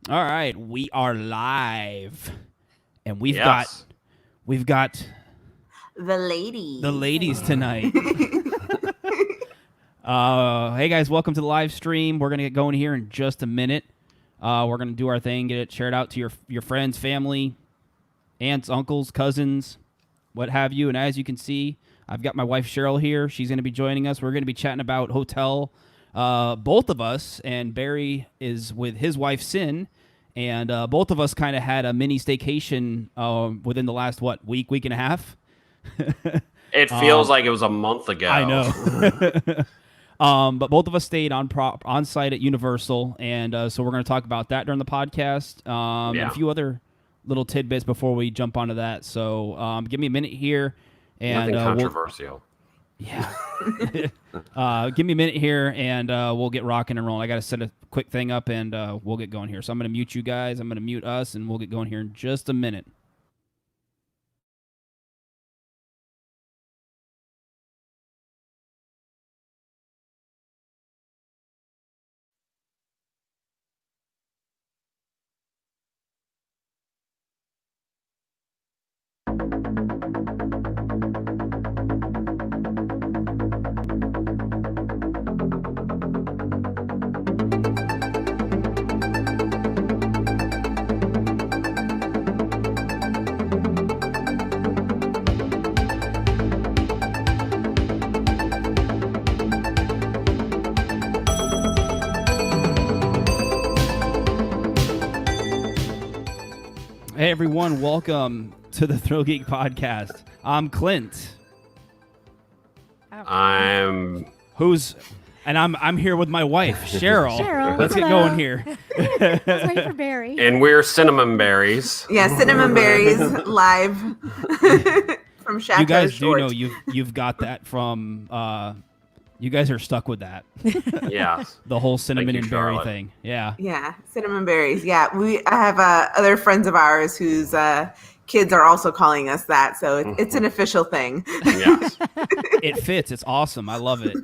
All right, we are live, and we've Yes. got The the ladies. ladies tonight. Hey guys, welcome to the live stream. We're gonna get going here in just a minute. We're gonna do our thing, get it shared out to your friends, family, aunts, uncles, cousins, what have you. And as you can see, I've got my wife Cheryl here. She's gonna be joining us. We're gonna be chatting about hotel. Both of us, and Barry is with his wife Sin. And both of us kind of had a mini staycation within the last, week and a half? It feels like it was a month ago. I know. But both of us stayed on site at Universal, and so we're going to talk about that during the podcast and a few other little tidbits before we jump onto that. So give me a minute here. And, Nothing controversial. Give me a minute here, and we'll get rocking and rolling. I got to set a quick thing up, and we'll get going here. So I'm going to mute you guys. I'm going to mute us, and we'll get going here in just a minute. Hey everyone, welcome to the ThrillGeek Podcast. I'm Clint. I'm here with my wife, Cheryl. Let's get going here. I was waiting for Barry. and we're cinnamon berries. Yeah, cinnamon berries live from Chateau You guys Short. do know you've got that from you guys are stuck with that. Yes. The whole cinnamon Thank and you, berry Charlotte. thing. Yeah. Yeah, cinnamon berries. Yeah, I have other friends of ours whose kids are also calling us that, so it's an official thing. Yes. It fits. It's awesome. I love it.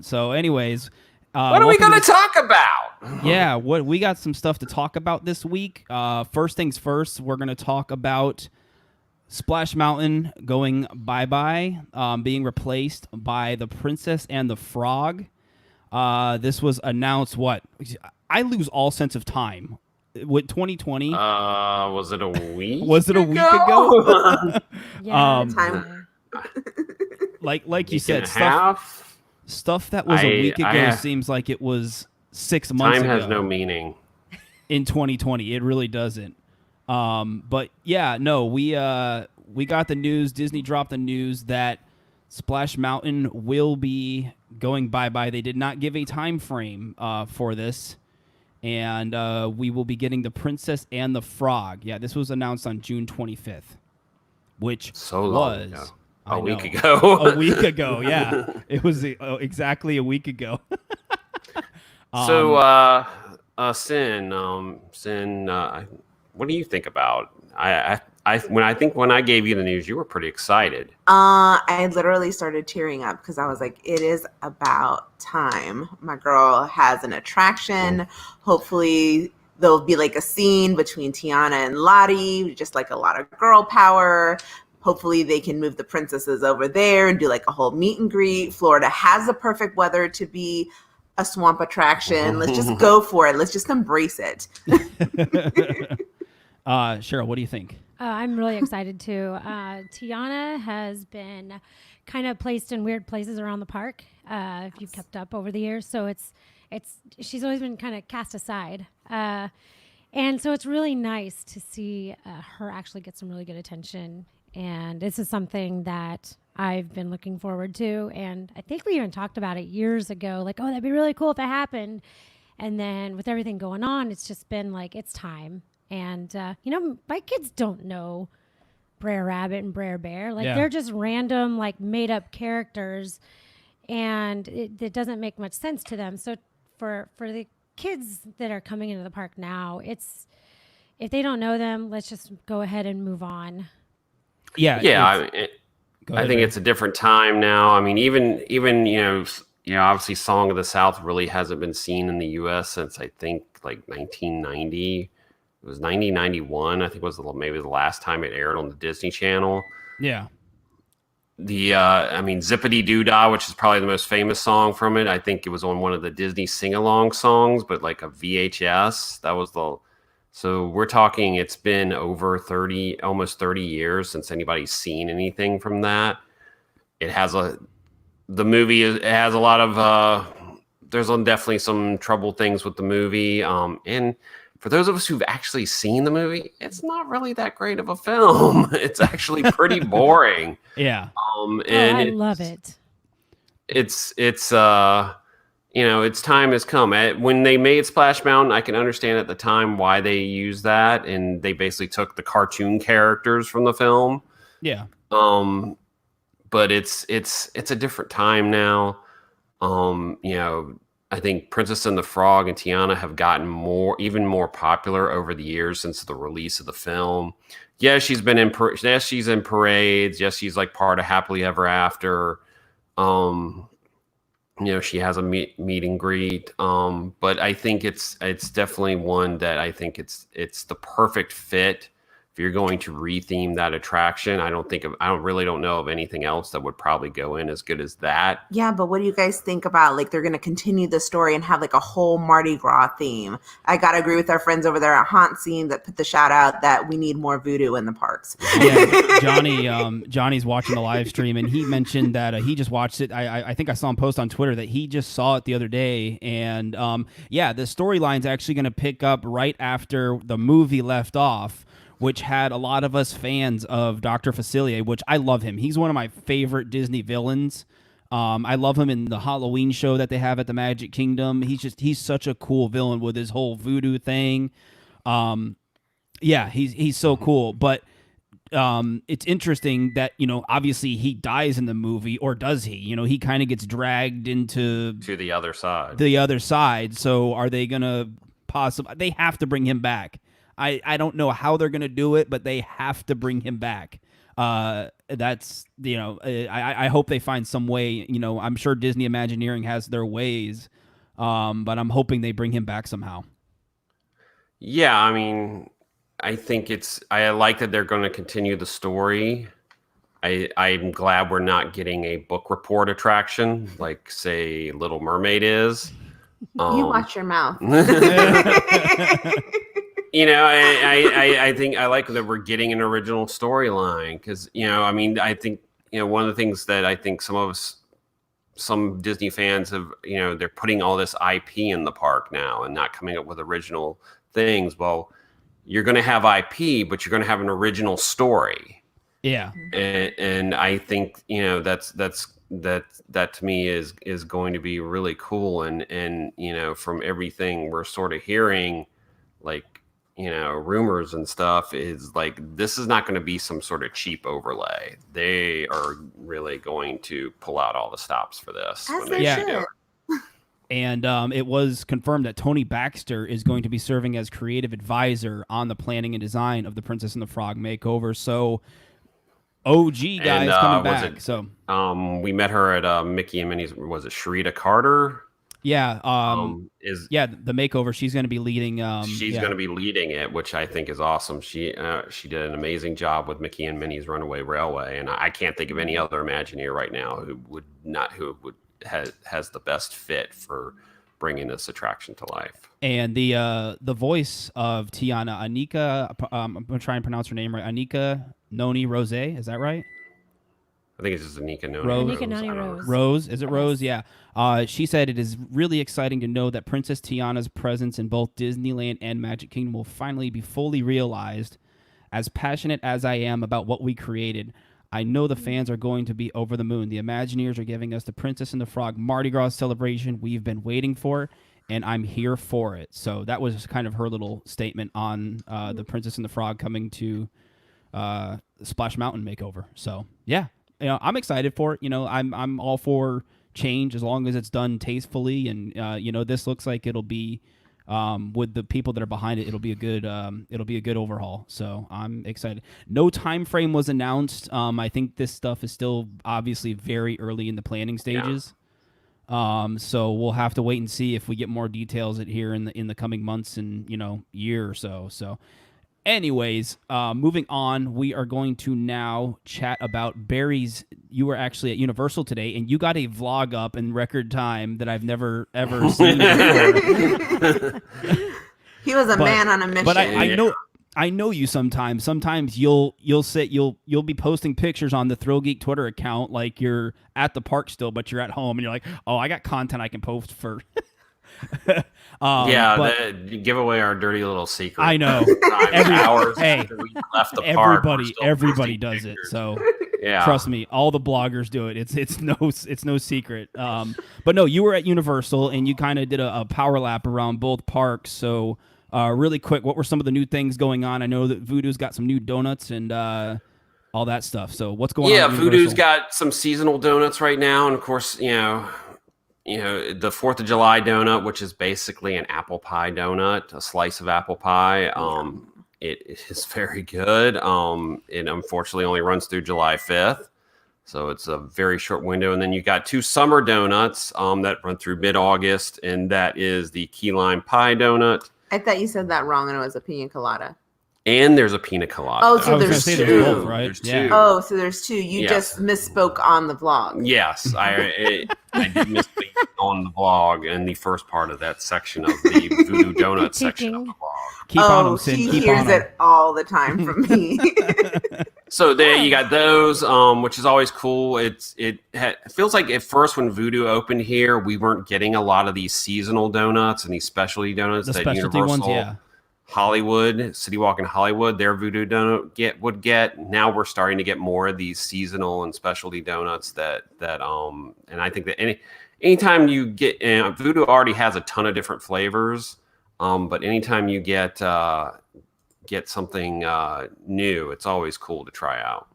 So anyways, What are we going to talk about? Yeah, we got some stuff to talk about this week. First things first, we're going to talk about Splash Mountain going bye-bye, being replaced by the Princess and the Frog. This was announced, I lose all sense of time. With 2020. Was it a week? Was it a week ago? Yeah, Time. like you said, stuff that was a week ago seems like it was 6 months ago. Time has no meaning. In 2020, it really doesn't. But yeah, no, we got the news. Disney dropped the news that Splash Mountain will be going bye-bye. They did not give a time frame for this, and we will be getting the Princess and the Frog. Yeah, this was announced on June 25th, which was a week ago. A week ago, yeah, it was exactly a week ago. So, Sin, what do you think about? When I gave you the news, you were pretty excited. I literally started tearing up because I was like, it is about time. My girl has an attraction. Hopefully there'll be like a scene between Tiana and Lottie, just like a lot of girl power. Hopefully they can move the princesses over there and do like a whole meet and greet. Florida has the perfect weather to be a swamp attraction. Let's just go for it. Let's just embrace it. Cheryl, what do you think? I'm really excited too. Tiana has been kind of placed in weird places around the park. If you've kept up over the years, so she's always been kind of cast aside, and so it's really nice to see her actually get some really good attention. And this is something that I've been looking forward to, and I think we even talked about it years ago. Like, oh, that'd be really cool if that happened. And then with everything going on, it's just been like it's time. And, my kids don't know Brer Rabbit and Brer Bear. Like, they're just random, like, made-up characters, and it doesn't make much sense to them. So for the kids that are coming into the park now, if they don't know them, let's just go ahead and move on. I think it's a different time now. I mean, even obviously Song of the South really hasn't been seen in the U.S. since I think like 1990. It was 1991, I think was maybe the last time it aired on the Disney Channel. Yeah. Zippity Doo Dah, which is probably the most famous song from it. I think it was on one of the Disney sing-along songs, but like a VHS. So we're talking, it's been over almost 30 years since anybody's seen anything from that. It has the movie, it has a lot of, there's definitely some troubled things with the movie. And for those of us who've actually seen the movie, it's not really that great of a film. It's actually pretty boring. Yeah. And I love it. It's its time has come. When they made Splash Mountain, I can understand at the time why they used that, and they basically took the cartoon characters from the film. Yeah. But it's a different time now. I think Princess and the Frog and Tiana have gotten even more popular over the years since the release of the film. Yeah, she's been in she's in parades. Yes, she's like part of Happily Ever After. She has a meet and greet. But I think it's definitely one that I think it's the perfect fit. If you're going to retheme that attraction, I don't know of anything else that would probably go in as good as that. Yeah, but what do you guys think about, like, they're going to continue the story and have like a whole Mardi Gras theme? I got to agree with our friends over there at Haunt Scene that put the shout out that we need more voodoo in the parks. Yeah, Johnny's watching the live stream, and he mentioned that he just watched it. I think I saw him post on Twitter that he just saw it the other day, and the storyline's actually going to pick up right after the movie left off, which had a lot of us fans of Dr. Facilier, which I love him. He's one of my favorite Disney villains. I love him in the Halloween show that they have at the Magic Kingdom. He's such a cool villain with his whole voodoo thing. He's so cool. But it's interesting that, obviously he dies in the movie, or does he? He kind of gets dragged to the other side. So are they going to they have to bring him back. I don't know how they're going to do it, but they have to bring him back. I hope they find some way. I'm sure Disney Imagineering has their ways, but I'm hoping they bring him back somehow. Yeah, I think I like that they're going to continue the story. I'm glad we're not getting a book report attraction like, say, Little Mermaid is. You watch your mouth. I think I like that we're getting an original storyline because, I think, one of the things that I think some Disney fans have, they're putting all this IP in the park now and not coming up with original things. Well, you're going to have IP, but you're going to have an original story. Yeah. And I think, that to me is going to be really cool. And from everything we're sort of hearing, like, rumors and stuff, is like, this is not going to be some sort of cheap overlay. They are really going to pull out all the stops for this. As they should. And it was confirmed that Tony Baxter is going to be serving as creative advisor on the planning and design of the Princess and the Frog makeover. So OG guys coming back. We met her at Mickey and Minnie's. Was it Sharita Carter? Yeah, the makeover. She's going to be leading. She's going to be leading it, which I think is awesome. She did an amazing job with Mickey and Minnie's Runaway Railway, and I can't think of any other Imagineer right now who has the best fit for bringing this attraction to life. And the voice of Tiana, Anika, I'm going to try and pronounce her name right. Anika Noni Rose, is that right? I think it's just Anika Noni Rose. Anika Noni Rose. Rose, is it Rose? Yeah. She said it is really exciting to know that Princess Tiana's presence in both Disneyland and Magic Kingdom will finally be fully realized. As passionate as I am about what we created, I know the fans are going to be over the moon. The Imagineers are giving us the Princess and the Frog Mardi Gras celebration we've been waiting for, and I'm here for it. So that was kind of her little statement on the Princess and the Frog coming to Splash Mountain makeover. So yeah, I'm excited for it. I'm all for change as long as it's done tastefully, and this looks like it'll be with the people that are behind it. It'll be a good overhaul. So I'm excited. No time frame was announced. I think this stuff is still obviously very early in the planning stages. So we'll have to wait and see if we get more details here in the coming months and year or so. So, anyways, moving on, we are going to now chat about Barry's. You were actually at Universal today, and you got a vlog up in record time that I've never ever seen before. He was a man on a mission. But I know you sometimes. Sometimes you'll be posting pictures on the ThrillGeek Twitter account like you're at the park still, but you're at home, and you're like, oh, I got content I can post for. Give away our dirty little secret. I know. Hours after we left the park, everybody does pictures. It. So trust me, all the bloggers do it. It's no secret. But no, you were at Universal and you kind of did a power lap around both parks. So really quick, what were some of the new things going on? I know that Voodoo's got some new donuts and all that stuff. So what's going on? Yeah, Voodoo's got some seasonal donuts right now, and of course, the 4th of July donut, which is basically an apple pie donut, a slice of apple pie. It is very good. It unfortunately only runs through July 5th. So it's a very short window. And then you got 2 summer donuts that run through mid-August. And that is the key lime pie donut. I thought you said that wrong and it was a pina colada. And there's a pina colada. Oh, so there's 2. There's both, right? There's 2. Oh, so there's 2. You just misspoke on the vlog. Yes, I did misspeak on the vlog in the first part of that section of the Voodoo Donut section of the vlog. Keep on them, Sin. He hears it all the time from me. So there you got those, which is always cool. It feels like at first when Voodoo opened here, we weren't getting a lot of these seasonal donuts and these specialty donuts that Universal ones, yeah. Hollywood, City Walk in Hollywood, their Voodoo donut would get. Now we're starting to get more of these seasonal and specialty donuts that and I think that anytime you get Voodoo already has a ton of different flavors, but anytime you get something new, it's always cool to try out.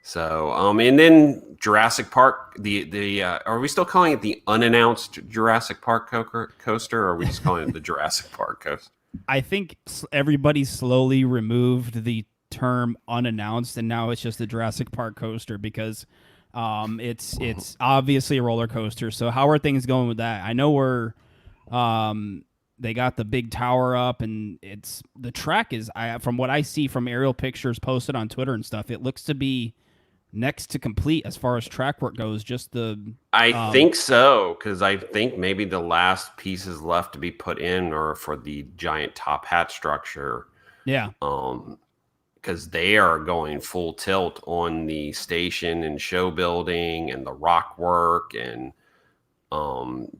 So and then Jurassic Park, the are we still calling it the unannounced Jurassic Park coaster, or are we just calling it the Jurassic Park coaster? I think everybody slowly removed the term unannounced, and now it's just the Jurassic Park coaster because it's obviously a roller coaster. So how are things going with that? I know they got the big tower up, and the track is, from what I see from aerial pictures posted on Twitter and stuff, it looks to be next to complete as far as track work goes. I think so, because I think maybe the last pieces left to be put in are for the giant top hat structure. Yeah. Because they are going full tilt on the station and show building and the rock work, and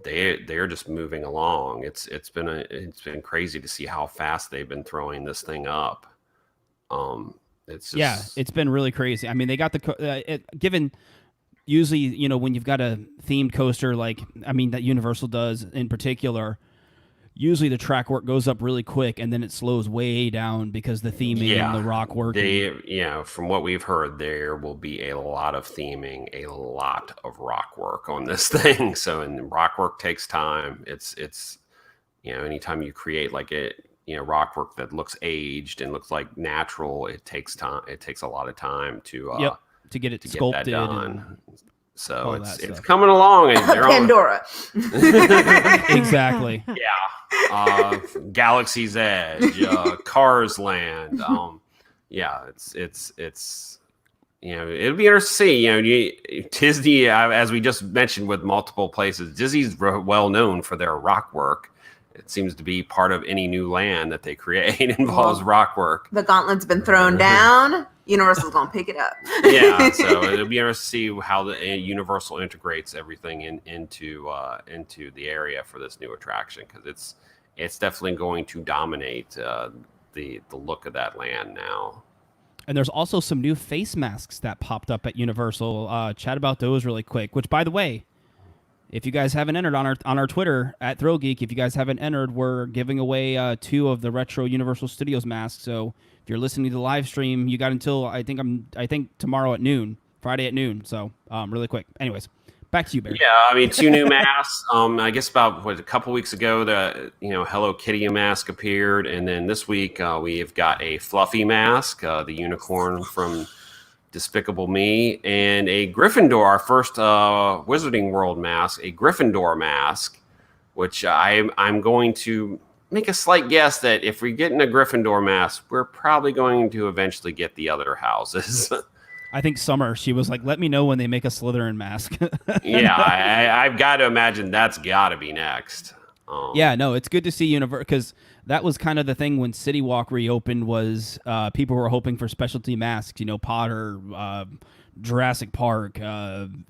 they're just moving along. It's been crazy to see how fast they've been throwing this thing up. It's been really crazy. I mean, they got given usually, when you've got a themed coaster that Universal does in particular, usually the track work goes up really quick and then it slows way down because the theming and the rock work. From what we've heard, there will be a lot of theming, a lot of rock work on this thing. So, and rock work takes time. It's anytime you create rock work that looks aged and looks like natural, it takes time. It takes a lot of time to get it sculpted, get that done. So it's coming along. And they're Pandora. Exactly. Yeah. Galaxy's Edge, Cars Land. It's it'll be interesting to see. Disney, as we just mentioned with multiple places, Disney's well known for their rock work. It seems to be part of any new land that they create involves rock work. The gauntlet's been thrown down. Universal's going to pick it up. Yeah, so it'll be interesting to see how the Universal integrates everything into the area for this new attraction, because it's definitely going to dominate the look of that land now. And there's also some new face masks that popped up at Universal. Chat about those really quick. Which, by the way, if you guys haven't entered on our Twitter at ThrillGeek, if you guys haven't entered, we're giving away 2 of the retro Universal Studios masks. So if you're listening to the live stream, you got until I think tomorrow at noon, Friday at noon. So really quick. Anyways, back to you, Barry. Yeah, I mean 2 new masks. I guess about a couple weeks ago, the Hello Kitty mask appeared, and then this week we've got a Fluffy mask, the unicorn from Despicable Me, and a Gryffindor, our first Wizarding World mask, a Gryffindor mask, which I'm going to make a slight guess that if we get in a Gryffindor mask, we're probably going to eventually get the other houses. I think Summer, she was like, let me know when they make a Slytherin mask. Yeah, I've got to imagine that's got to be next. Yeah, no, it's good to see because that was kind of the thing when City Walk reopened was people were hoping for specialty masks, Potter, Jurassic Park,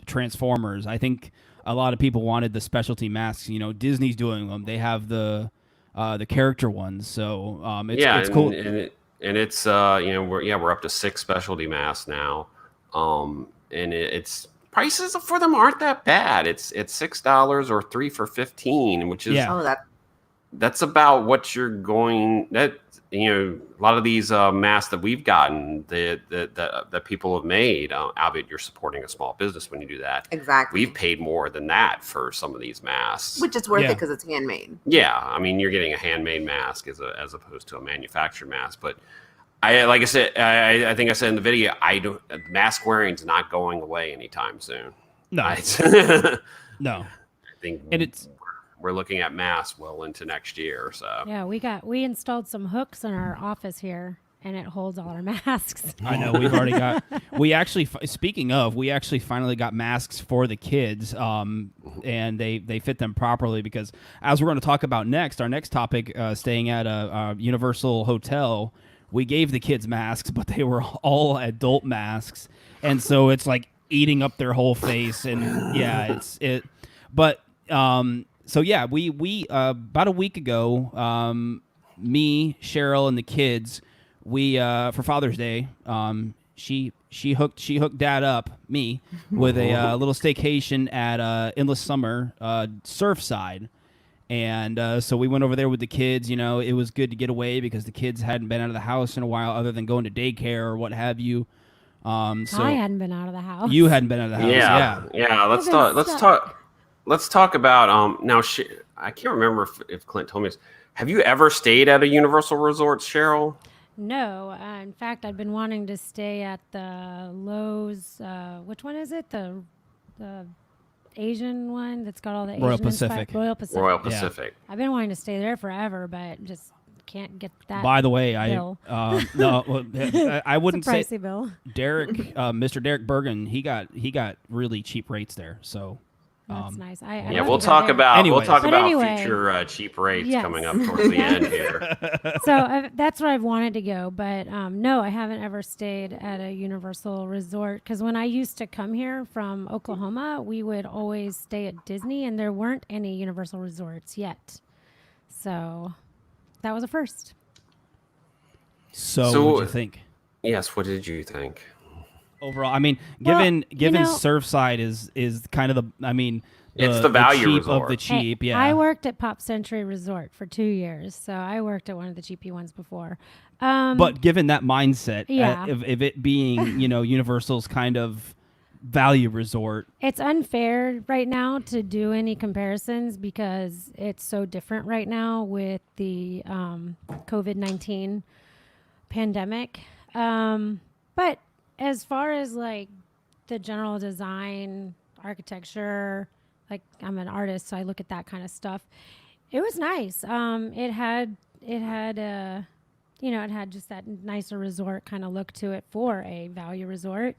Transformers. I think a lot of people wanted the specialty masks. Disney's doing them. They have the character ones, so it's cool. And it's we're up to 6 specialty masks now, and it's prices for them aren't that bad. It's $6 or 3 for $15, which is that's about what you're going. That a lot of these masks that we've gotten that people have made. Albeit you're supporting a small business when you do that. Exactly. We've paid more than that for some of these masks, which is worth it because it's handmade. Yeah, I mean you're getting a handmade mask as opposed to a manufactured mask, but. Like I said, I think I said in the video, mask wearing is not going away anytime soon. No, no. I think and we're looking at masks well into next year. So yeah, we installed some hooks in our office here, and it holds all our masks. I know we've already got. We actually, speaking of, we actually finally got masks for the kids, and they fit them properly because as we're going to talk about next, our next topic, staying at a Universal hotel. We gave the kids masks, but they were all adult masks, and so it's like eating up their whole face, and yeah, But so yeah, we about a week ago, me, Cheryl, and the kids, we for Father's Day, she hooked Dad up, me, with a little staycation at Endless Summer, Surfside. And so we went over there with the kids. It was good to get away because the kids hadn't been out of the house in a while other than going to daycare or what have you. So I hadn't been out of the house. You hadn't been out of the house. Yeah. Let's talk about now. I can't remember if Clint told me this. Have you ever stayed at a Universal Resort, Cheryl? No. In fact, I've been wanting to stay at the Lowe's. Which one is it? The Asian one that's got all the Royal Asian Pacific. Royal Pacific. Yeah. I've been wanting to stay there forever, but just can't get that. By the way, bill. I wouldn't it's a say pricey bill. Derek, Mr. Derek Bergen, he got really cheap rates there. So that's nice. We'll talk about anyway, future cheap rates coming up towards the end here. So that's where I've wanted to go, but no, I haven't ever stayed at a Universal Resort because when I used to come here from Oklahoma, we would always stay at Disney, and there weren't any Universal Resorts yet. So that was a first. So what did you think? Yes, what did you think? Overall, I mean, given Surfside is kind of it's the value cheap resort of the cheap. Hey, yeah, I worked at Pop Century Resort for 2 years, so I worked at one of the cheapy ones before. But given that mindset, Yeah. of it being Universal's kind of value resort, it's unfair right now to do any comparisons because it's so different right now with the COVID-19 pandemic. But as far as like the general design, architecture, like I'm an artist, so I look at that kind of stuff. It was nice. It had just that nicer resort kind of look to it for a value resort.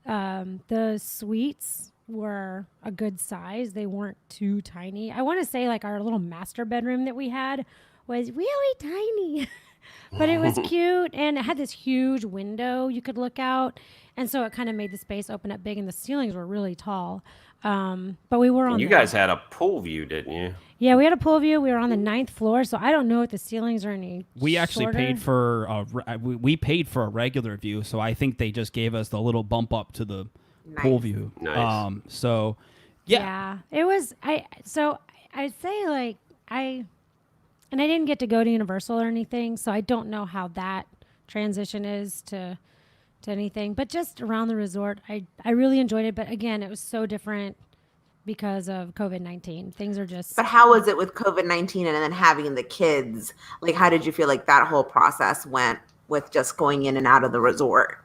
The suites were a good size. They weren't too tiny. I want to say like our little master bedroom that we had was really tiny. But it was cute, and it had this huge window you could look out, and so it kind of made the space open up big, and the ceilings were really tall. But we were on. You guys had a pool view, didn't you? Yeah, we had a pool view. We were on the 9th floor, so I don't know if the ceilings are any. We actually shorter. paid for we paid for a regular view, so I think they just gave us the little bump up to the pool view. Nice. So yeah. Yeah, it was. I'd say like And I didn't get to go to Universal or anything, so I don't know how that transition is to anything. But just around the resort, I really enjoyed it. But again, it was so different because of COVID-19. Things are just... But how was it with COVID-19 and then having the kids? Like, how did you feel like that whole process went with just going in and out of the resort?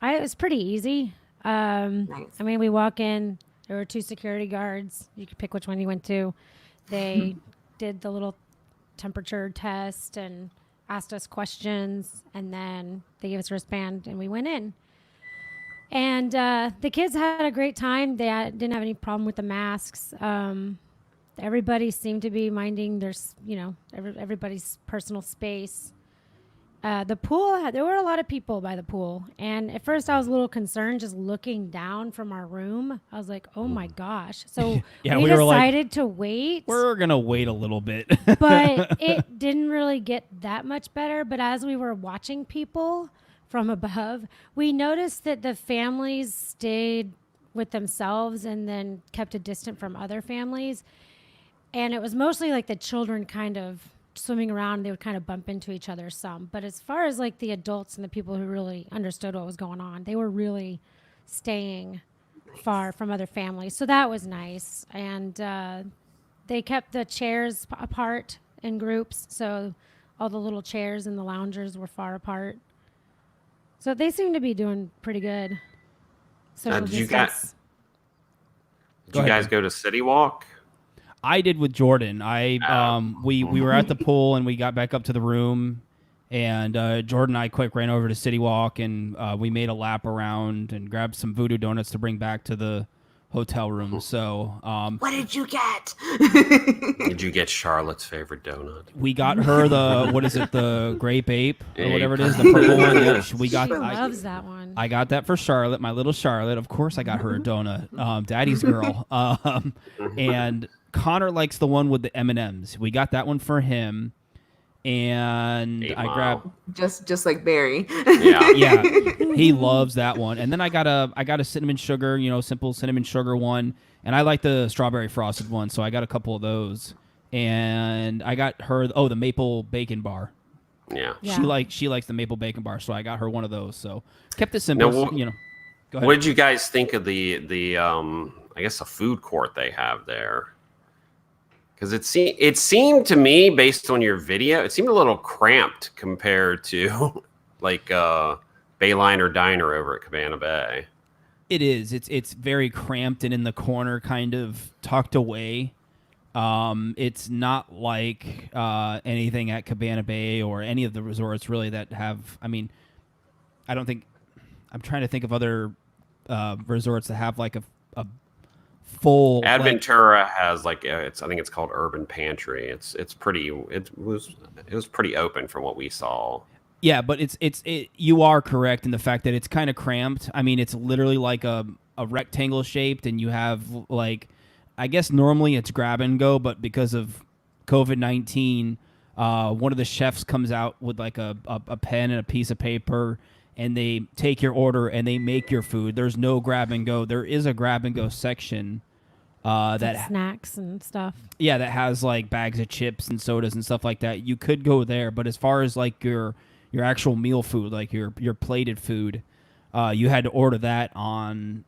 It was pretty easy. Nice. I mean, we walk in. There were 2 security guards. You could pick which one you went to. They did the little temperature test and asked us questions, and then they gave us a wristband, and we went in. And the kids had a great time. They didn't have any problem with the masks. Everybody seemed to be minding their, everybody's personal space. The pool, there were a lot of people by the pool. And at first I was a little concerned just looking down from our room. I was like, oh my gosh. So Yeah, we we were like, decided to wait. We're going to wait a little bit. But it didn't really get that much better. But as we were watching people from above, we noticed that the families stayed with themselves and then kept a distance from other families. And it was mostly like the children kind of swimming around. They would kind of bump into each other some. But as far as like the adults and the people who really understood what was going on, they were really staying far from other families. So that was nice. And they kept the chairs apart in groups. So all the little chairs and the loungers were far apart. So they seem to be doing pretty good. Did you guys go to City Walk? I did with Jordan. We were at the pool and we got back up to the room, and Jordan and I quick ran over to City Walk, and we made a lap around and grabbed some voodoo donuts to bring back to the hotel room. So what did you get? Did you get Charlotte's favorite donut? we got her the grape ape or whatever it is, the purple one. Yeah, we got. She loves that one. I got that for Charlotte, my little Charlotte. Of course, I got her a donut. Daddy's girl. And Connor likes the one with the M&Ms. We got that one for him, and I grabbed just like Barry. Yeah, yeah, he loves that one. And then I got a cinnamon sugar, simple cinnamon sugar one, and I like the strawberry frosted one, so I got a couple of those. And I got her the maple bacon bar. yeah. She likes the maple bacon bar, so I got her one of those. So kept it simple. Now, Go ahead. What did you guys think of the I guess a food court they have there? Because it seemed to me, based on your video, it seemed a little cramped compared to like Bayliner Diner over at Cabana Bay. It is. It's very cramped and in the corner, kind of tucked away. It's not like anything at Cabana Bay or any of the resorts really that have. I mean, I don't think. I'm trying to think of other resorts that have like a full. Adventura has like I think it's called Urban Pantry. It's pretty. It was pretty open from what we saw. Yeah, but you are correct in the fact that it's kind of cramped. I mean, it's literally like a rectangle shaped, and you have like, I guess normally it's grab and go, but because of COVID-19, one of the chefs comes out with like a pen and a piece of paper, and they take your order and they make your food. There's no grab and go. There is a grab and go section that like snacks and stuff. Yeah, that has like bags of chips and sodas and stuff like that. You could go there, but as far as like your actual meal food, like your plated food, you had to order that, and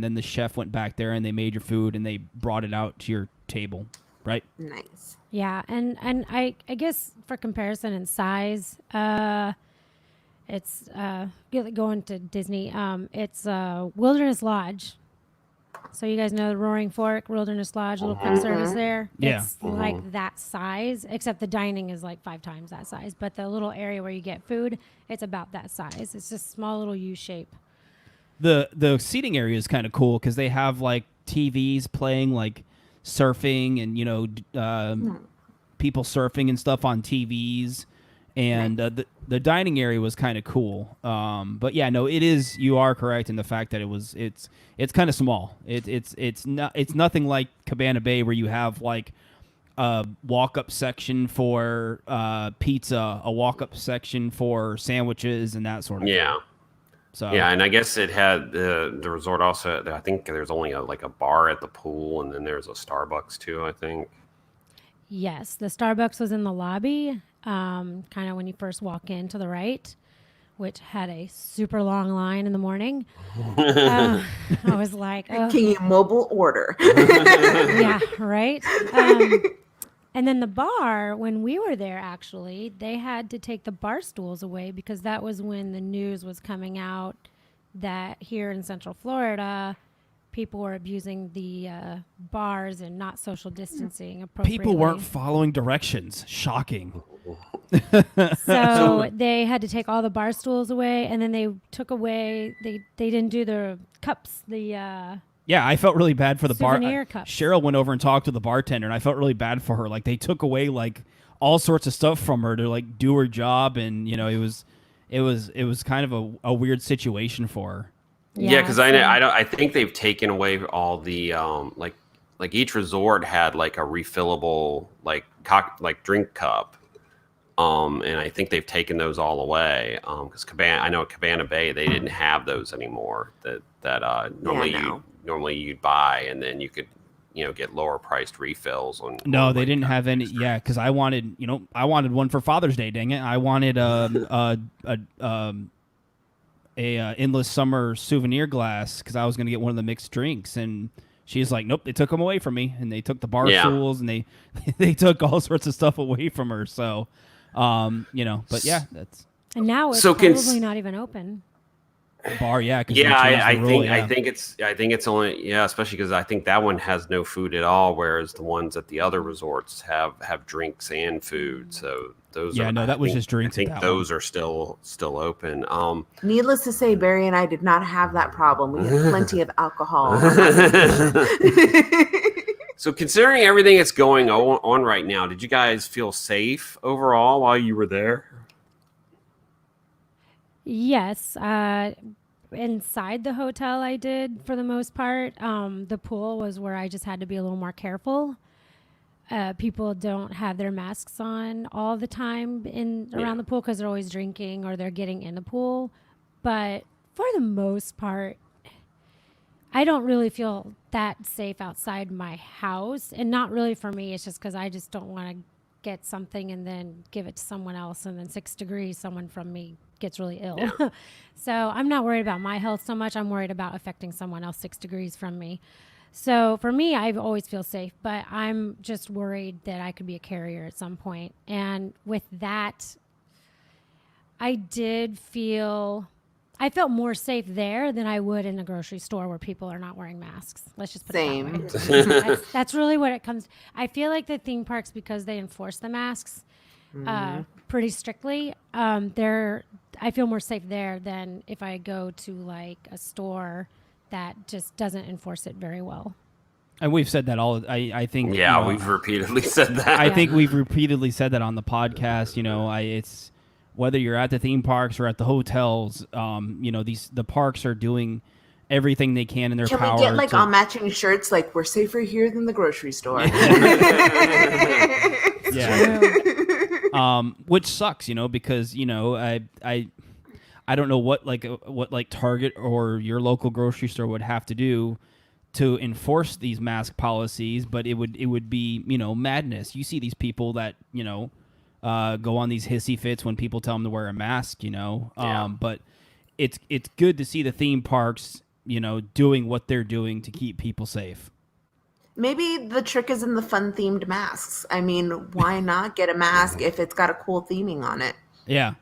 then the chef went back there and they made your food and they brought it out to your table, right? Nice. Yeah, and I guess for comparison in size, it's going to Disney. It's Wilderness Lodge. So you guys know the Roaring Fork, Wilderness Lodge, little quick service there. Yeah. It's like that size, except the dining is like 5 times that size. But the little area where you get food, it's about that size. It's just small little U shape. The seating area is kind of cool because they have like TVs playing like surfing and people surfing and stuff on TVs. And the dining area was kind of cool, but yeah, no, it is. You are correct in the fact that it's kind of small. It's nothing like Cabana Bay where you have like a walk-up section for pizza, a walk-up section for sandwiches, and that sort of thing. So yeah, and I guess it had the resort also. I think there's only a bar at the pool, and then there's a Starbucks too. I think. Yes, the Starbucks was in the lobby. Kind of when you first walk in to the right, which had a super long line in the morning. I was like, Can you mobile order? yeah, right. And then the bar, when we were there, actually, they had to take the bar stools away because that was when the news was coming out that here in Central Florida, people were abusing the bars and not social distancing appropriately. People weren't following directions. Shocking. So they had to take all the bar stools away, and then they took away, they didn't do the cups, Yeah, I felt really bad for the bar. souvenir cups. Cheryl went over and talked to the bartender, and I felt really bad for her. Like, they took away like all sorts of stuff from her to like do her job, and you know, it was kind of a weird situation for her. Yeah, because I think they've taken away all the like each resort had like a refillable like drink cup. And I think they've taken those all away. Because I know at Cabana Bay they didn't have those anymore. That normally you'd buy, and then you could get lower priced refills on. No, they didn't have any. Yeah, because I wanted one for Father's Day. Dang it, I wanted a endless summer souvenir glass because I was going to get one of the mixed drinks, and she's like, nope, they took them away from me, and they took the bar stools, and they took all sorts of stuff away from her. So. But yeah, that's. And now it's probably not even open. Bar, yeah. I think it's only especially because I think that one has no food at all, whereas the ones at the other resorts have drinks and food. So those. Yeah, that was just drinks. I think those are still open. Needless to say, Barry and I did not have that problem. We had plenty of alcohol. So considering everything that's going on right now, did you guys feel safe overall while you were there? Yes. Inside the hotel I did for the most part. The pool was where I just had to be a little more careful. People don't have their masks on all the time around the pool because they're always drinking or they're getting in the pool. But for the most part, I don't really feel that safe outside my house, and not really for me. It's just because I just don't want to get something and then give it to someone else, and then 6 degrees, someone from me gets really ill. Yeah. So I'm not worried about my health so much. I'm worried about affecting someone else 6 degrees from me. So for me, I always feel safe, but I'm just worried that I could be a carrier at some point. And with that, I felt more safe there than I would in a grocery store where people are not wearing masks. Let's just put it that way. That's really what it comes. I feel like the theme parks, because they enforce the masks pretty strictly, I feel more safe there than if I go to like a store that just doesn't enforce it very well. And we've said that I think. Yeah, we've repeatedly said that. I think we've repeatedly said that on the podcast. It's. Whether you're at the theme parks or at the hotels, the parks are doing everything they can in their power. Can we get all matching shirts? Like, we're safer here than the grocery store. Yeah. Which sucks, because I don't know what Target or your local grocery store would have to do to enforce these mask policies, but it would be madness. You see these people that go on these hissy fits when people tell them to wear a mask, but it's good to see the theme parks, doing what they're doing to keep people safe. Maybe the trick is in the fun themed masks. I mean, why not get a mask if it's got a cool theming on it? Yeah.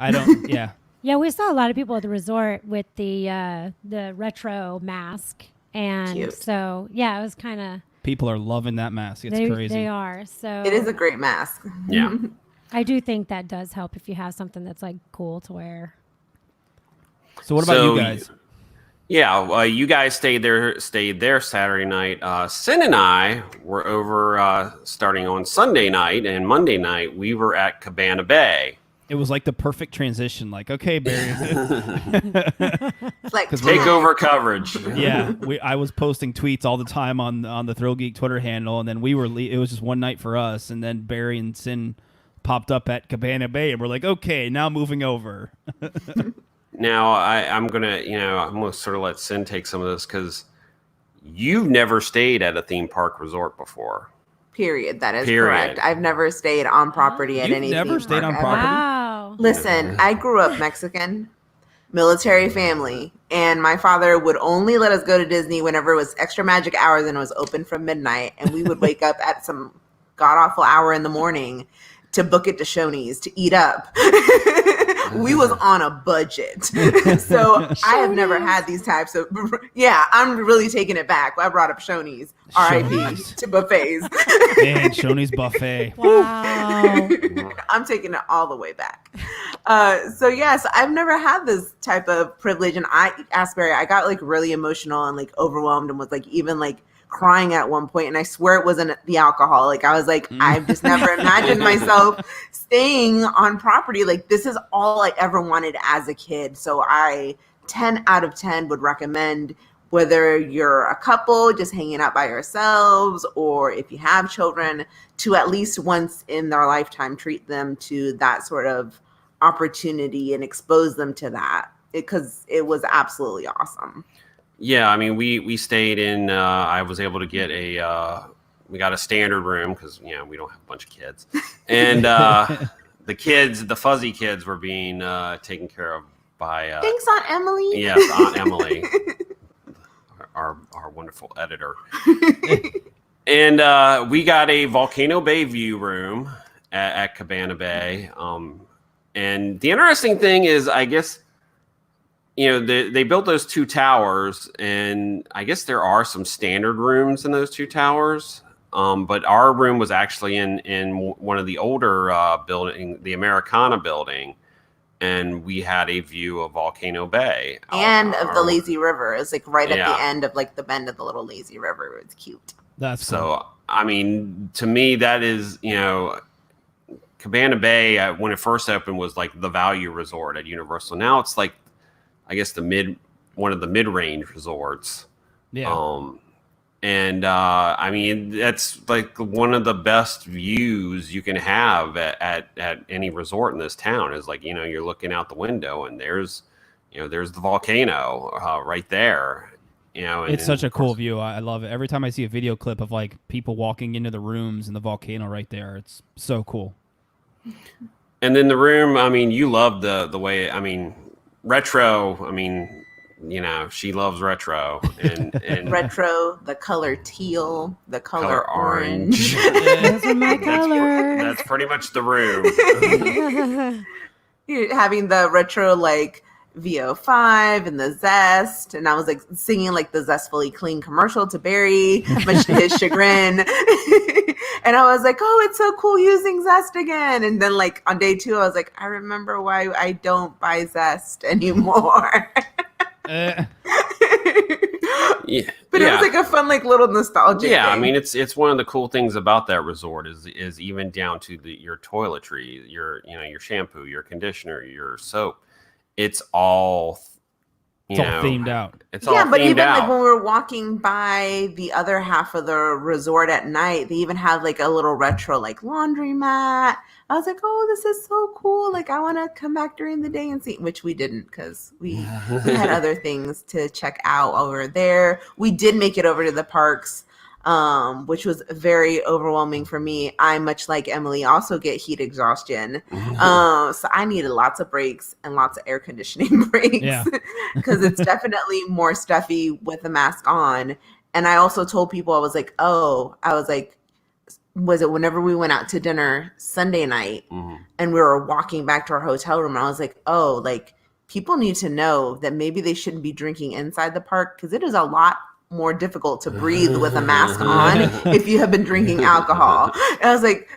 Yeah. Yeah, we saw a lot of people at the resort with the retro mask. And cute. So, yeah, it was kind of... People are loving that mask. It's crazy. They are. So it is a great mask. Yeah. I do think that does help if you have something that's like cool to wear. So what about you guys? Yeah, you guys stayed there Saturday night. Sin and I were over starting on Sunday night, and Monday night we were at Cabana Bay. It was like the perfect transition. Like, okay, Barry. Like take over coverage. Yeah, I was posting tweets all the time on the ThrillGeek Twitter handle, and then it was just one night for us, and then Barry and Sin popped up at Cabana Bay, and we're like, okay, now moving over. Now I'm gonna sort of let Sin take some of this because you've never stayed at a theme park resort before. Period. That is correct. I've never stayed on property at any never theme stayed park on property? Wow. Listen, I grew up Mexican, military family, and my father would only let us go to Disney whenever it was extra magic hours and it was open from midnight, and we would wake up at some god awful hour in the morning to book it to Shoney's to eat up. We was on a budget. So I have never had these types of, I'm really taking it back. I brought up Shoney's, RIP to buffets. Man, Shoney's buffet. Wow. I'm taking it all the way back. So I've never had this type of privilege. And I asked Barry, I got like really emotional and like overwhelmed and was like even like crying at one point, and I swear it wasn't the alcohol. Like I was like, I've just never imagined myself staying on property. Like this is all I ever wanted as a kid. So I 10 out of 10 would recommend, whether you're a couple just hanging out by yourselves or if you have children, to at least once in their lifetime treat them to that sort of opportunity and expose them to that, because it was absolutely awesome. Yeah, I mean, we stayed in. I was able to get we got a standard room because we don't have a bunch of kids, and the fuzzy kids were being taken care of by. Thanks, Aunt Emily. Yes, Aunt Emily, our wonderful editor, and we got a Volcano Bay view room at Cabana Bay. And the interesting thing is, I guess, they built those two towers, and I guess there are some standard rooms in those two towers. But our room was actually in one of the older building, the Americana building, and we had a view of Volcano Bay and of the lazy river. It's like right at the end of like the bend of the little lazy river. It's cute. That's so cool. I mean, to me, that is Cabana Bay when it first opened was like the value resort at Universal. Now it's like, I guess one of the mid-range resorts. Yeah. I mean, that's like one of the best views you can have at any resort in this town is like, you're looking out the window and there's the volcano right there. It's such a cool view. I love it. Every time I see a video clip of like people walking into the rooms and the volcano right there, it's so cool. And then the room, I mean, you love the way, I mean, retro, I mean, she loves retro and retro, the color teal, the color orange. Those are my colors. That's pretty much the room. Having the retro like VO5 and the Zest, and I was like singing like the Zestfully Clean commercial to Barry, much to his chagrin. And I was like, oh, it's so cool using Zest again. And then like on day 2, I was like, I remember why I don't buy Zest anymore. Yeah. But it was like a fun, like little nostalgic thing. I mean, it's one of the cool things about that resort is even down to your toiletries, your shampoo, your conditioner, your soap. It's all themed out. It's all but themed even out. like when we were walking by the other half of the resort at night, they even have like a little retro like laundromat. I was like, oh, this is so cool. Like I want to come back during the day and see, which we didn't because we had other things to check out while we were there. We did make it over to the parks, which was very overwhelming for me. I, much like Emily, also get heat exhaustion. So I needed lots of breaks and lots of air conditioning breaks because it's definitely more stuffy with a mask on. And I also told people, I was like, was it whenever we went out to dinner Sunday night and we were walking back to our hotel room, I was like, oh, like people need to know that maybe they shouldn't be drinking inside the park because it is a lot more difficult to breathe with a mask on if you have been drinking alcohol. And I was like,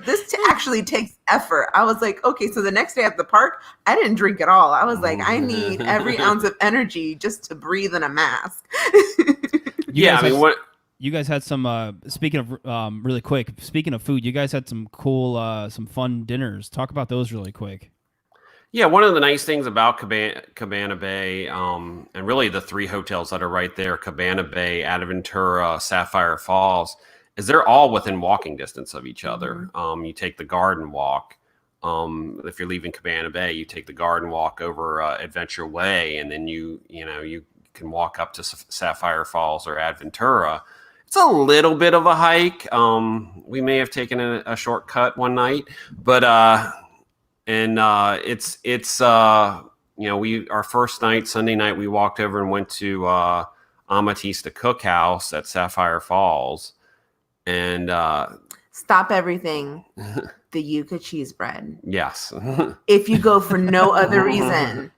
this actually takes effort. I was like, okay, so the next day at the park, I didn't drink at all. I was like, I need every ounce of energy just to breathe in a mask. You guys had some, speaking of, really quick, speaking of food, you guys had some cool, some fun dinners. Talk about those really quick. Yeah, one of the nice things about Cabana Bay, and really the 3 hotels that are right there, Cabana Bay, Aventura, Sapphire Falls, is they're all within walking distance of each other. You take the garden walk. If you're leaving Cabana Bay, you take the garden walk over Adventure Way, and then you can walk up to Sapphire Falls or Aventura. It's a little bit of a hike. We may have taken a shortcut one night, but our first night, Sunday night, we walked over and went to Amatista Cookhouse at Sapphire Falls, and Stop everything. The yuca cheese bread. Yes. If you go for no other reason,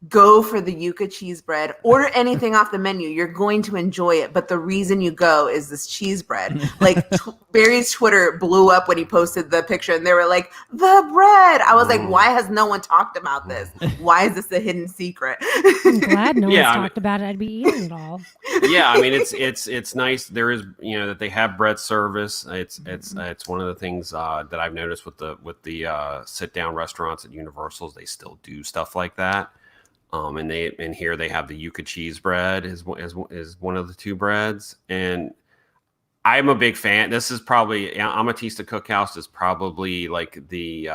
go for the yuca cheese bread. Order anything off the menu. You're going to enjoy it. But the reason you go is this cheese bread. Like Barry's Twitter blew up when he posted the picture and they were like, the bread. I was like, why has no one talked about this? Why is this a hidden secret? I'm glad no one's talked about it. I'd be eating it all. Yeah, I mean it's nice. There is that they have bread service. It's one of the things that I've noticed with the sit down restaurants at Universal's. They still do stuff like that. And here they have the yuca cheese bread is one of the two breads, and I'm a big fan. This is probably Amatista Cookhouse is probably like the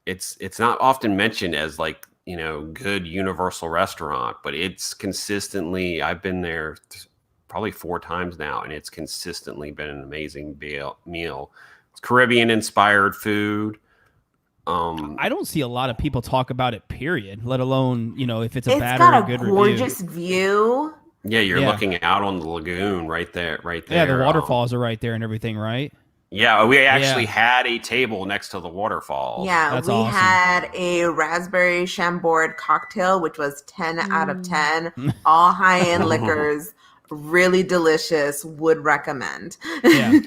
it's not often mentioned as like good universal restaurant, but it's consistently, I've been there probably 4 times now, and it's consistently been an amazing meal. It's Caribbean inspired food. I don't see a lot of people talk about it, period, let alone, if it's a bad or a good review. It's got a gorgeous view. Yeah, you're looking out on the lagoon right there. Yeah, the waterfalls are right there and everything, right? Yeah, we actually had a table next to the waterfalls. Yeah, That's we awesome. had a raspberry Chambord cocktail, which was 10 out of 10. All high-end liquors, really delicious, would recommend. Yeah.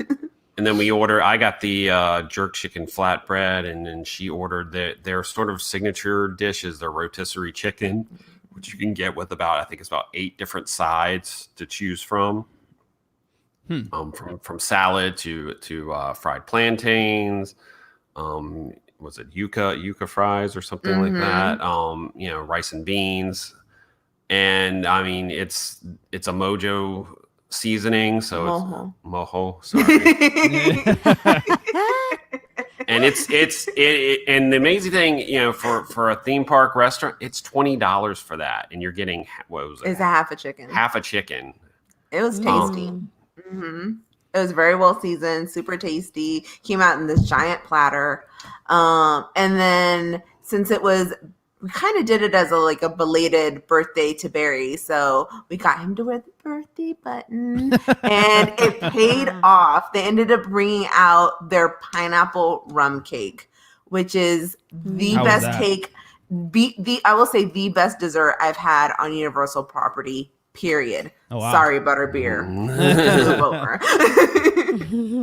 And then I got the jerk chicken flatbread, and then she ordered their sort of signature dishes, their rotisserie chicken, which you can get with I think it's about 8 different sides to choose from. From salad to fried plantains, was it yuca fries or something like that? Rice and beans, and I mean it's a mojo seasoning, so it's mojo. Sorry. And and the amazing thing, for a theme park restaurant, it's $20 for that, and you're getting It's a half a chicken. Half a chicken. It was tasty. It was very well seasoned, super tasty. Came out in this giant platter, and then since we kind of did it as a belated birthday to Barry, so we got him to wear the birthday button, and it paid off. They ended up bringing out their pineapple rum cake, which is the best cake. I will say the best dessert I've had on Universal property. Period. Oh, wow. Sorry, butterbeer.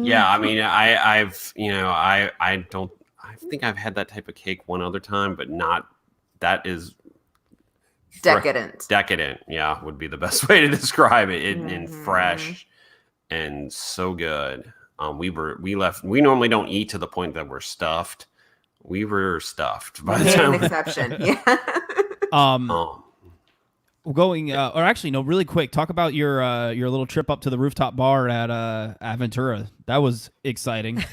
Yeah, I mean, I think I've had that type of cake one other time, but not. That is decadent. Decadent, yeah, would be the best way to describe it. And fresh and so good. We normally don't eat to the point that we're stuffed. We were stuffed by the time. An exception, yeah. Going, or actually, no, really quick. Talk about your little trip up to the rooftop bar at Aventura. That was exciting.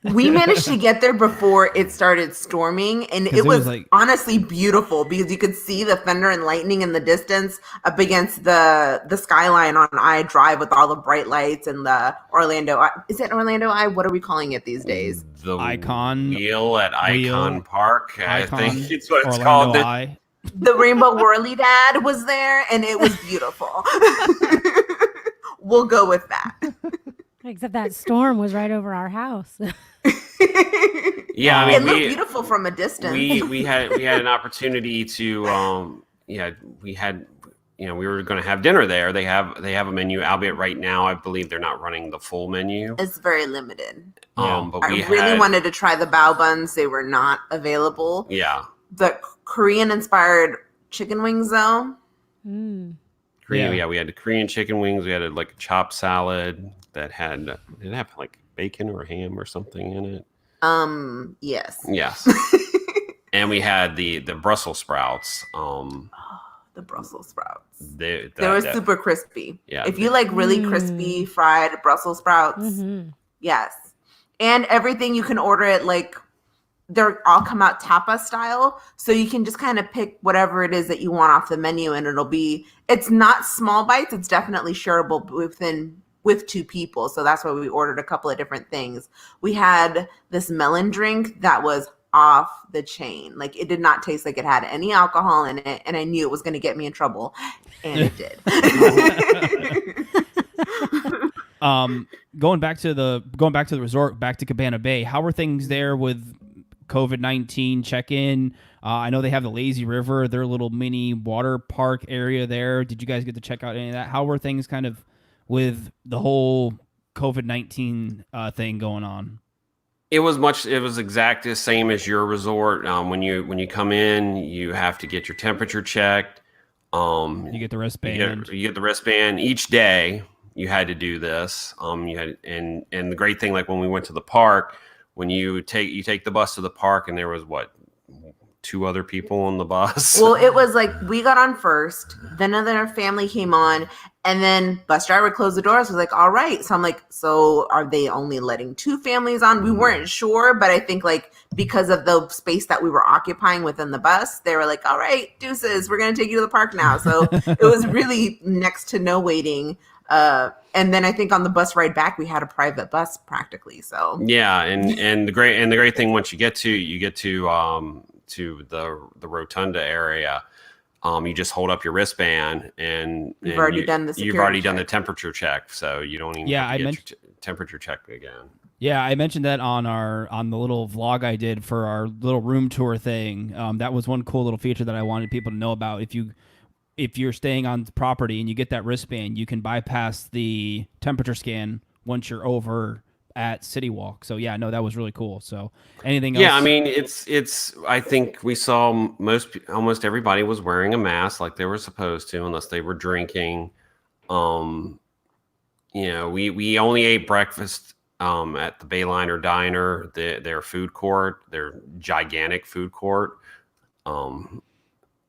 We managed to get there before it started storming, and it was honestly beautiful because you could see the thunder and lightning in the distance up against the skyline on I Drive with all the bright lights and the Orlando. Is it Orlando Eye? What are we calling it these days? The Icon wheel at Icon Park. I think it's what it's Orlando called. Eye. The Rainbow Whirly Dad was there, and it was beautiful. We'll go with that. Except that storm was right over our house. Yeah, I mean, it looked beautiful from a distance. We had an opportunity to we were going to have dinner there. They have a menu, albeit right now I believe they're not running the full menu. It's very limited. But I really wanted to try the bao buns. They were not available. Yeah. The Korean inspired chicken wings though. Korean, yeah, we had the Korean chicken wings. We had a chopped salad that did it have like bacon or ham or something in it? Yes. And we had the Brussels sprouts. The Brussels sprouts. They were super crispy. Yeah. If you like really crispy fried Brussels sprouts, yes. And everything you can order it they're all come out tapa style, so you can just kind of pick whatever it is that you want off the menu, and it's not small bites. It's definitely shareable with 2 people. So that's why we ordered a couple of different things. We had this melon drink that was off the chain. It did not taste like it had any alcohol in it, and I knew it was going to get me in trouble, and it did. Going back to the resort, back to Cabana Bay. How are things there with COVID-19 check-in? I know they have the Lazy River, their little mini water park area there. Did you guys get to check out any of that? How were things kind of with the whole COVID-19 thing going on? It was exactly the same as your resort. When you come in, you have to get your temperature checked. You get the wristband. You get the wristband each day. You had to do this. And the great thing, like when we went to the park, when you take the bus to the park, and there was 2 other people on the bus. Well, it was like we got on first, then another family came on, and then bus driver closed the doors. Was like, all right. So I'm like, so are they only letting 2 families on? We weren't sure, but I think like because of the space that we were occupying within the bus, they were like, all right, deuces, we're gonna take you to the park now. So it was really next to no waiting. And then I think on the bus ride back, we had a private bus practically. So yeah, and the great thing once you get to the rotunda area, you just hold up your wristband and you've already done the temperature check, so you don't even have to get your temperature check again. Yeah, I mentioned that on the little vlog I did for our little room tour thing. That was one cool little feature that I wanted people to know about. If you're staying on the property and you get that wristband, you can bypass the temperature scan once you're over at City Walk. So yeah, no, that was really cool. So anything else? Yeah, I mean, it's I think we saw almost everybody was wearing a mask like they were supposed to, unless they were drinking. We only ate breakfast at the Bayliner Diner, their food court, their gigantic food court.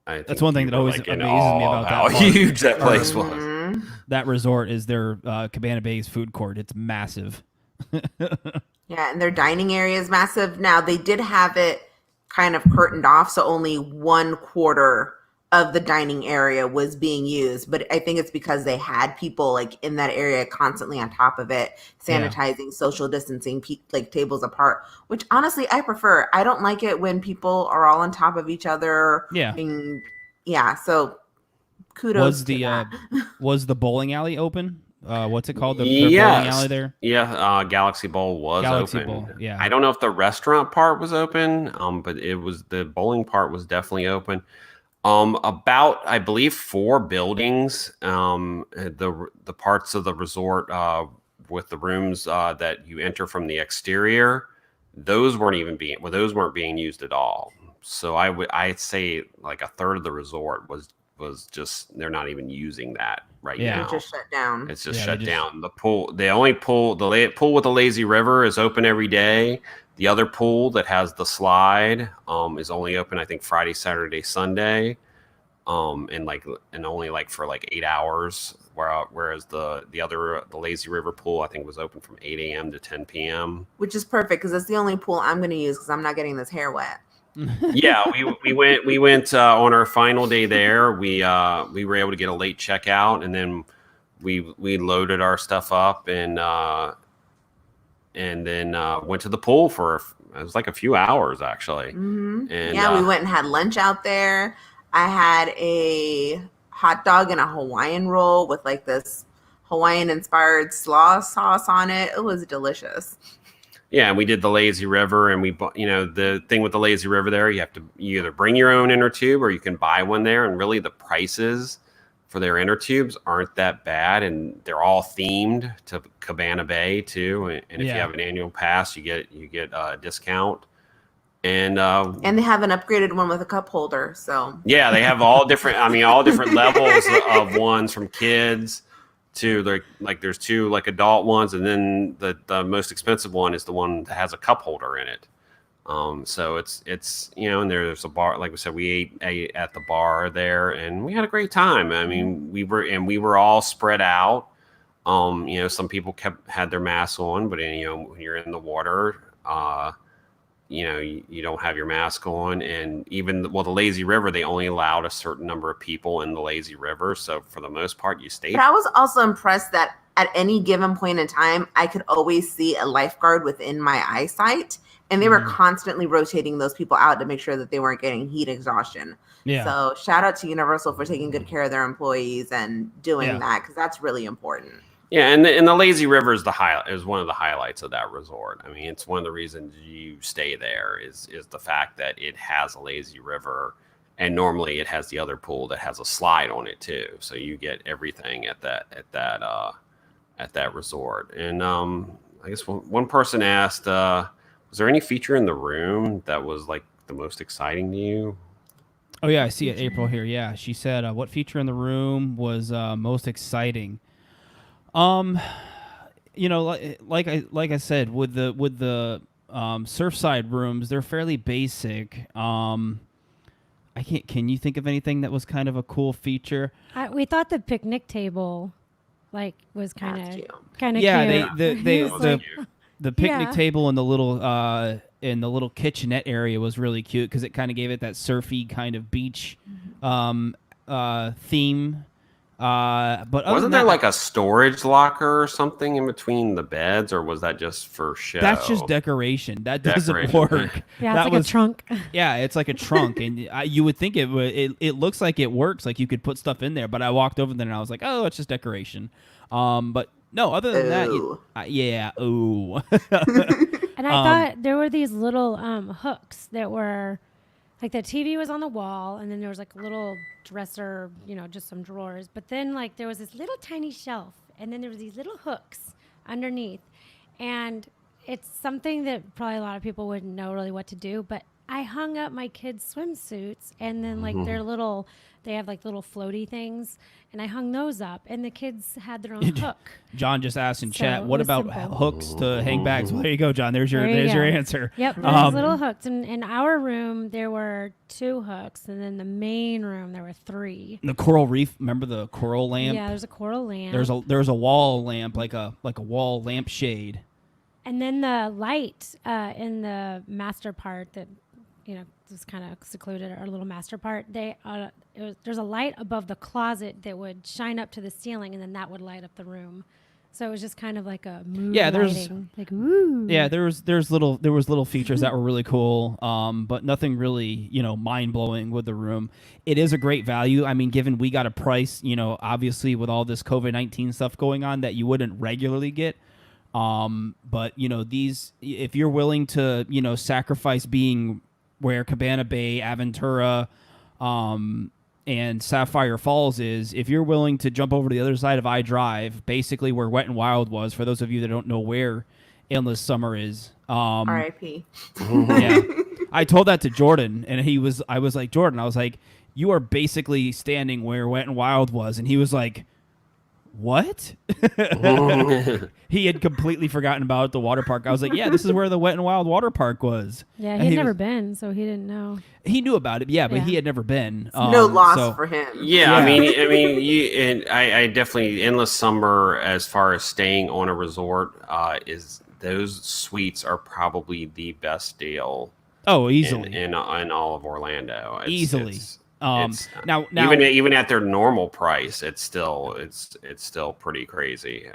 That's one thing that always amazes me about how huge that place was. That resort is their Cabana Bay's food court. It's massive. Yeah, and their dining area is massive. Now, they did have it kind of curtained off, so only 1/4 of the dining area was being used. But I think it's because they had people like in that area constantly on top of it, sanitizing, social distancing, like tables apart, which honestly I prefer. I don't like it when people are all on top of each other. Yeah. So kudos to that. Was the bowling alley open? What's it called? The bowling alley there? Yeah, Galaxy Bowl was open. Bowl, yeah. I don't know if the restaurant part was open, but the bowling part was definitely open. About, I believe, 4 buildings, the parts of the resort with the rooms that you enter from the exterior, those weren't being used at all. So I'd say like 1/3 of the resort was just, they're not even using that right now. It's just shut down. It's just shut down. The pool with the lazy river is open every day. The other pool that has the slide is only open, I think, Friday, Saturday, Sunday, and only for 8 hours. Whereas the lazy river pool, I think, was open from 8 a.m. to 10 p.m. Which is perfect because it's the only pool I'm going to use because I'm not getting this hair wet. Yeah, we went on our final day there. We were able to get a late checkout, and then we loaded our stuff up and then went to the pool for it was like a few hours actually. Mm-hmm. And we went and had lunch out there. I had a hot dog and a Hawaiian roll with like this Hawaiian inspired slaw sauce on it. It was delicious. Yeah, and we did the lazy river, and the thing with the lazy river there, you either bring your own inner tube or you can buy one there, and really the prices for their inner tubes aren't that bad, and they're all themed to Cabana Bay too. And if you have an annual pass, you get a discount. And they have an upgraded one with a cup holder. So yeah, they have all different levels of ones, from kids to like there's 2 like adult ones, and then the most expensive one is the one that has a cup holder in it. So it's and there's a bar, like we said, we ate at the bar there, and we had a great time. I mean, we were all spread out. Some people had their masks on, but when you're in the water, you don't have your mask on. And even the lazy river, they only allowed a certain number of people in the lazy river, so for the most part you stayed. But I was also impressed that at any given point in time I could always see a lifeguard within my eyesight, and they were constantly rotating those people out to make sure that they weren't getting heat exhaustion. So shout out to Universal for taking good care of their employees and doing that, because that's really important. Yeah, and the lazy river is one of the highlights of that resort. I mean, it's one of the reasons you stay there is the fact that it has a lazy river, and normally it has the other pool that has a slide on it too. So you get everything at that resort. And I guess one person asked, was there any feature in the room that was like the most exciting to you? Oh yeah, I see it, April here. Yeah, she said, what feature in the room was most exciting? You know, like I said, with the Surfside rooms, they're fairly basic. I can't. Can you think of anything that was kind of a cool feature? We thought the picnic table, like, was kind of Yeah, cute. the picnic Yeah. table in the little kitchenette area was really cute because it kind of gave it that surfy kind of beach theme. But other Wasn't than there that, like a storage locker or something in between the beds, or was that just for show? that's just decoration. That doesn't Decoration. work. Yeah, that it's like a trunk. Yeah, it's like a trunk, and you would think it would. It looks like it works, like you could put stuff in there. But I walked over there and I was like, oh, it's just decoration. But no, other than that, Ooh. yeah, ooh. And I thought there were these little hooks that were, like, the TV was on the wall, and then there was like a little dresser, just some drawers. But then, like, there was this little tiny shelf, and then there was these little hooks underneath. And it's something that probably a lot of people wouldn't know really what to do, but I hung up my kids' swimsuits, and then like they have like little floaty things, and I hung those up, and the kids had their own hook. John just asked in So chat, it what was about simple. hooks to hang bags? Well, there you go, John. There's your There you go. answer. Yep, there's little hooks. And in our room, there were 2 hooks, and then the main room, there were 3. The coral reef. Remember the coral lamp? Yeah, there's a coral lamp. There's a wall lamp, like a wall lampshade. And then the light in the master part that, was kind of secluded, our little master part. There's a light above the closet that would shine up to the ceiling, and then that would light up the room. So it was just kind of like a mood lighting. Like, ooh. Yeah, there was little features that were really cool, but nothing really mind blowing with the room. It is a great value. I mean, given we got a price, obviously with all this COVID-19 stuff going on that you wouldn't regularly get. But these, if you're willing to sacrifice being where Cabana Bay, Aventura, and Sapphire Falls is, if you're willing to jump over to the other side of iDrive, basically where Wet and Wild was, for those of you that don't know where Endless Summer is. R.I.P. Yeah. I told that to Jordan, and I was like, Jordan, you are basically standing where Wet and Wild was, and he was like, what? He had completely forgotten about the water park. I was like, yeah, this is where the Wet and Wild water park was. Yeah, And he'd never been, so he didn't know. He knew about it, yeah, but Yeah. he had never been. No loss so- for him. Yeah, I mean, I definitely Endless Summer, as far as staying on a resort, is those suites are probably the best deal. Oh, easily. in all of Orlando. Easily. It's Now even at their normal price, it's still pretty crazy.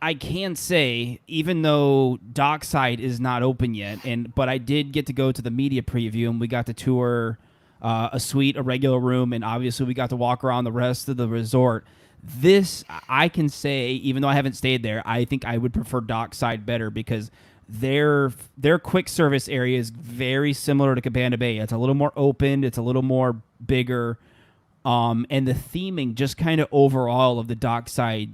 I can say, even though Dockside is not open yet, but I did get to go to the media preview, and we got to tour a suite, a regular room, and obviously we got to walk around the rest of the resort. This, I can say, even though I haven't stayed there, I think I would prefer Dockside better because their quick service area is very similar to Cabana Bay. It's a little more open. It's a little more bigger. And the theming just kind of overall of the Dockside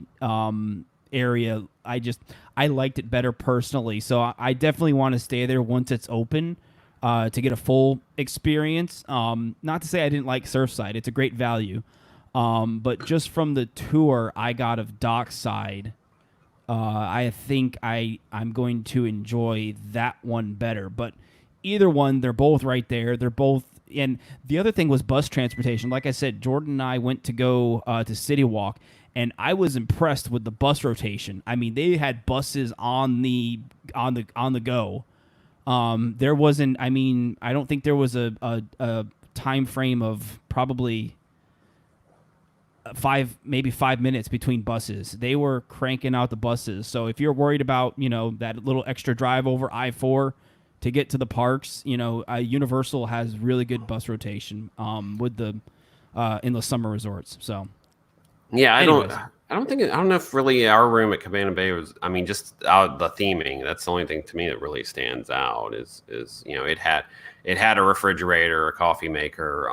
area, I liked it better personally. So I definitely want to stay there once it's open to get a full experience. Not to say I didn't like Surfside. It's a great value. But just from the tour I got of Dockside, I think I'm going to enjoy that one better. But either one, they're both right there. They're both. And the other thing was bus transportation. Like I said, Jordan and I went to go to City Walk, and I was impressed with the bus rotation. I mean, they had buses on the go. There wasn't. I mean, I don't think there was a time frame of probably maybe 5 minutes between buses. They were cranking out the buses. So if you're worried about that little extra drive over I-4 to get to the parks, Universal has really good bus rotation with the Endless Summer resorts. So Yeah, Anyways. I don't know if really our room at Cabana Bay was. I mean, just the theming. That's the only thing to me that really stands out. Is it had a refrigerator, a coffee maker.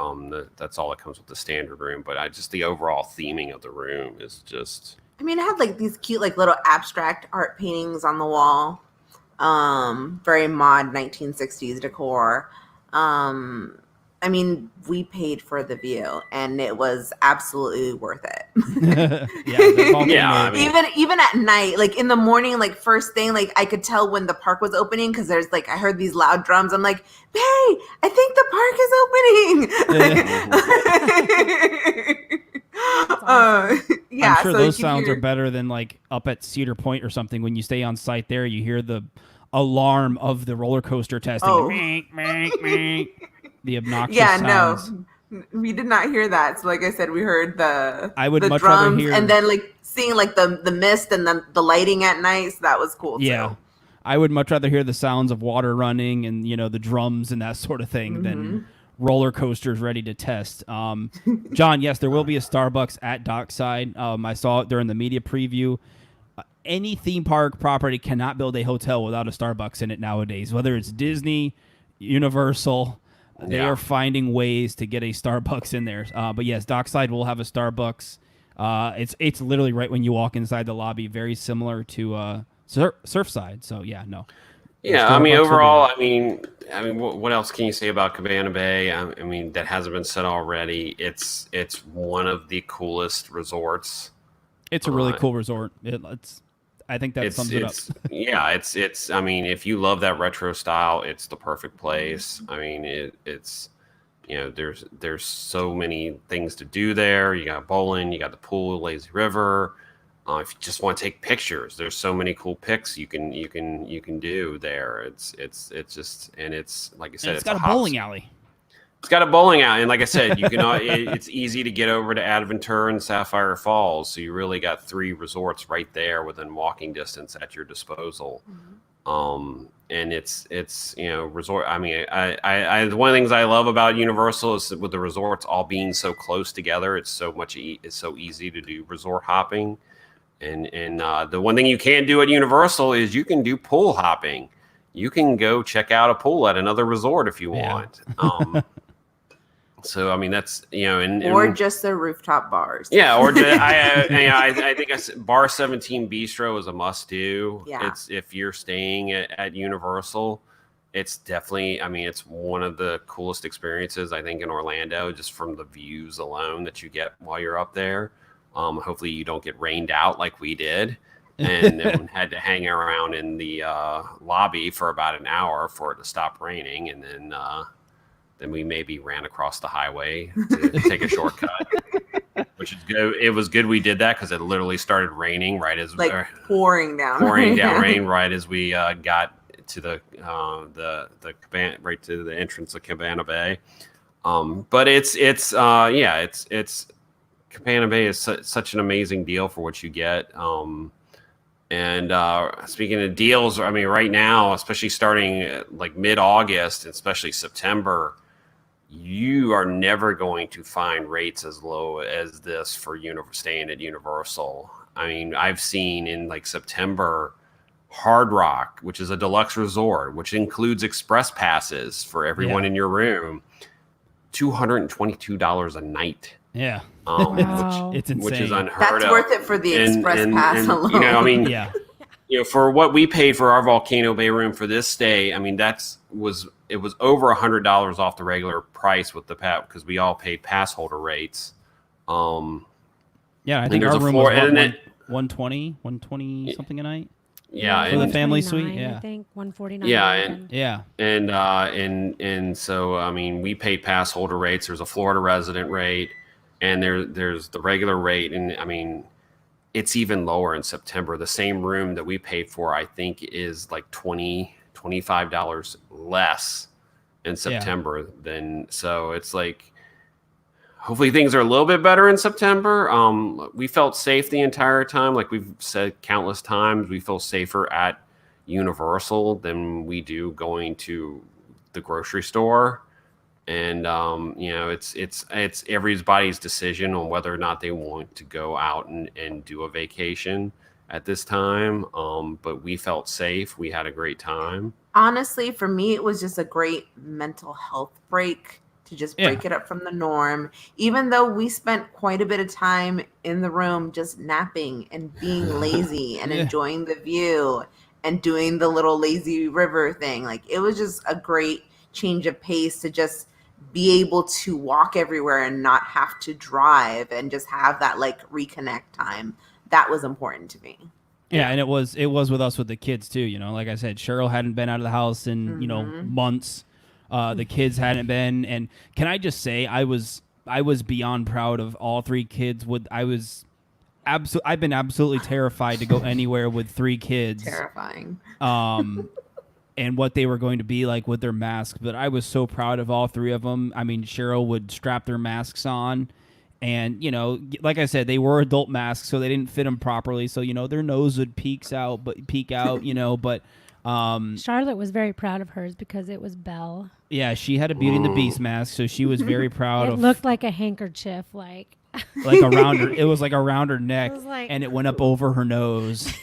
That's all that comes with the standard room. But just the overall theming of the room is just. I mean, it had like these cute, like little abstract art paintings on the wall. Very mod 1960s decor. I mean, we paid for the view, and it was absolutely worth it. I mean, even at night, like in the morning, like first thing, like I could tell when the park was opening because there's like I heard these loud drums. I'm like, Barry, I think the park is opening. Yeah, I'm sure so those you could sounds hear- are better than like up at Cedar Point or something. When you stay on site there, you hear the alarm of the roller coaster testing. Oh. The obnoxious Yeah, sounds. no, we did not hear that. So, like I said, we heard the I would the much rather drums, hear- and then like seeing like the mist and then the lighting at night. So that was cool. Yeah. too. I would much rather hear the sounds of water running and the drums and that sort of thing than roller coasters ready to test. John, yes, there will be a Starbucks at Dockside. I saw it during the media preview. Any theme park property cannot build a hotel without a Starbucks in it nowadays. Whether it's Disney, Universal, they are finding ways to get a Starbucks in there. But yes, Dockside will have a Starbucks. It's literally right when you walk inside the lobby, very similar to Surfside. So yeah, no. Yeah, Starbucks I mean, will be overall, there. I mean, what else can you say about Cabana Bay? I mean, that hasn't been said already. It's one of the coolest resorts. It's a really cool resort. I think that sums it up. Yeah, it's. I mean, if you love that retro style, it's the perfect place. I mean, it's. There's so many things to do there. You got bowling, you got the pool, lazy river. If you just want to take pictures, there's so many cool pics you can do there. It's just, and it's like I said, It's got a bowling alley. It's got a bowling alley, and like I said, you can. It's easy to get over to Adventure and Sapphire Falls, so you really got 3 resorts right there within walking distance at your disposal. And it's resort. I mean, I one of the things I love about Universal is with the resorts all being so close together. It's so easy to do resort hopping, and the one thing you can't do at Universal is you can do pool hopping. You can go check out a pool at another resort if you want. So I mean that's or just the rooftop bars. Yeah, or I think Bar 17 Bistro is a must do. Yeah. It's if you're staying at Universal, it's definitely. I mean, it's one of the coolest experiences I think in Orlando, just from the views alone that you get while you're up there. Hopefully you don't get rained out like we did, and then had to hang around in the lobby for about an hour for it to stop raining, and then we maybe ran across the highway to take a shortcut, which is good. It was good we did that because it literally started raining right as pouring down rain right as we got to the cabana, right to the entrance of Cabana Bay. But it's Cabana Bay is such an amazing deal for what you get. And speaking of deals, I mean, right now, especially starting like mid-August, and especially September, you are never going to find rates as low as this for staying at Universal. I mean, I've seen in like September, Hard Rock, which is a deluxe resort, which includes express passes for everyone in your room, $222 a night. Yeah. Wow. It's insane. Which is unheard That's of. worth it for the express pass alone. I mean, Yeah. For what we paid for our Volcano Bay room for this stay, I mean, it was over $100 off the regular price with the because we all paid pass holder rates. Yeah, I think there's our a room floor, was and what, then 120 something a night. yeah, For the and, family 149, suite, yeah. I think 149. Yeah, Yeah. and so I mean, we paid pass holder rates. There's a Florida resident rate, and there's the regular rate, and I mean, it's even lower in September. The same room that we paid for, I think, is like $25 less in September than. So it's like, hopefully things are a little bit better in September. We felt safe the entire time. Like we've said countless times, we feel safer at Universal than we do going to the grocery store. And it's everybody's decision on whether or not they want to go out and do a vacation at this time. But we felt safe. We had a great time. Honestly, for me, it was just a great mental health break to just break it up from the norm. Even though we spent quite a bit of time in the room just napping and being lazy and enjoying the view and doing the little lazy river thing. Like, it was just a great change of pace to just be able to walk everywhere and not have to drive and just have that like reconnect time. That was important to me. Yeah, and it was with us with the kids too. Like I said, Cheryl hadn't been out of the house in months. The kids hadn't been, and can I just say I was beyond proud of all three kids. I've been absolutely terrified to go anywhere with three kids. Terrifying. And what they were going to be like with their masks, but I was so proud of all three of them. I mean, Cheryl would strap their masks on. And, like I said, they were adult masks, so they didn't fit them properly. So, their nose would peek out, but Charlotte was very proud of hers because it was Belle. Yeah, she had a Beauty and the Beast mask, so she was very proud It looked like a handkerchief, like around her. It was like around her neck, and it went up over her nose.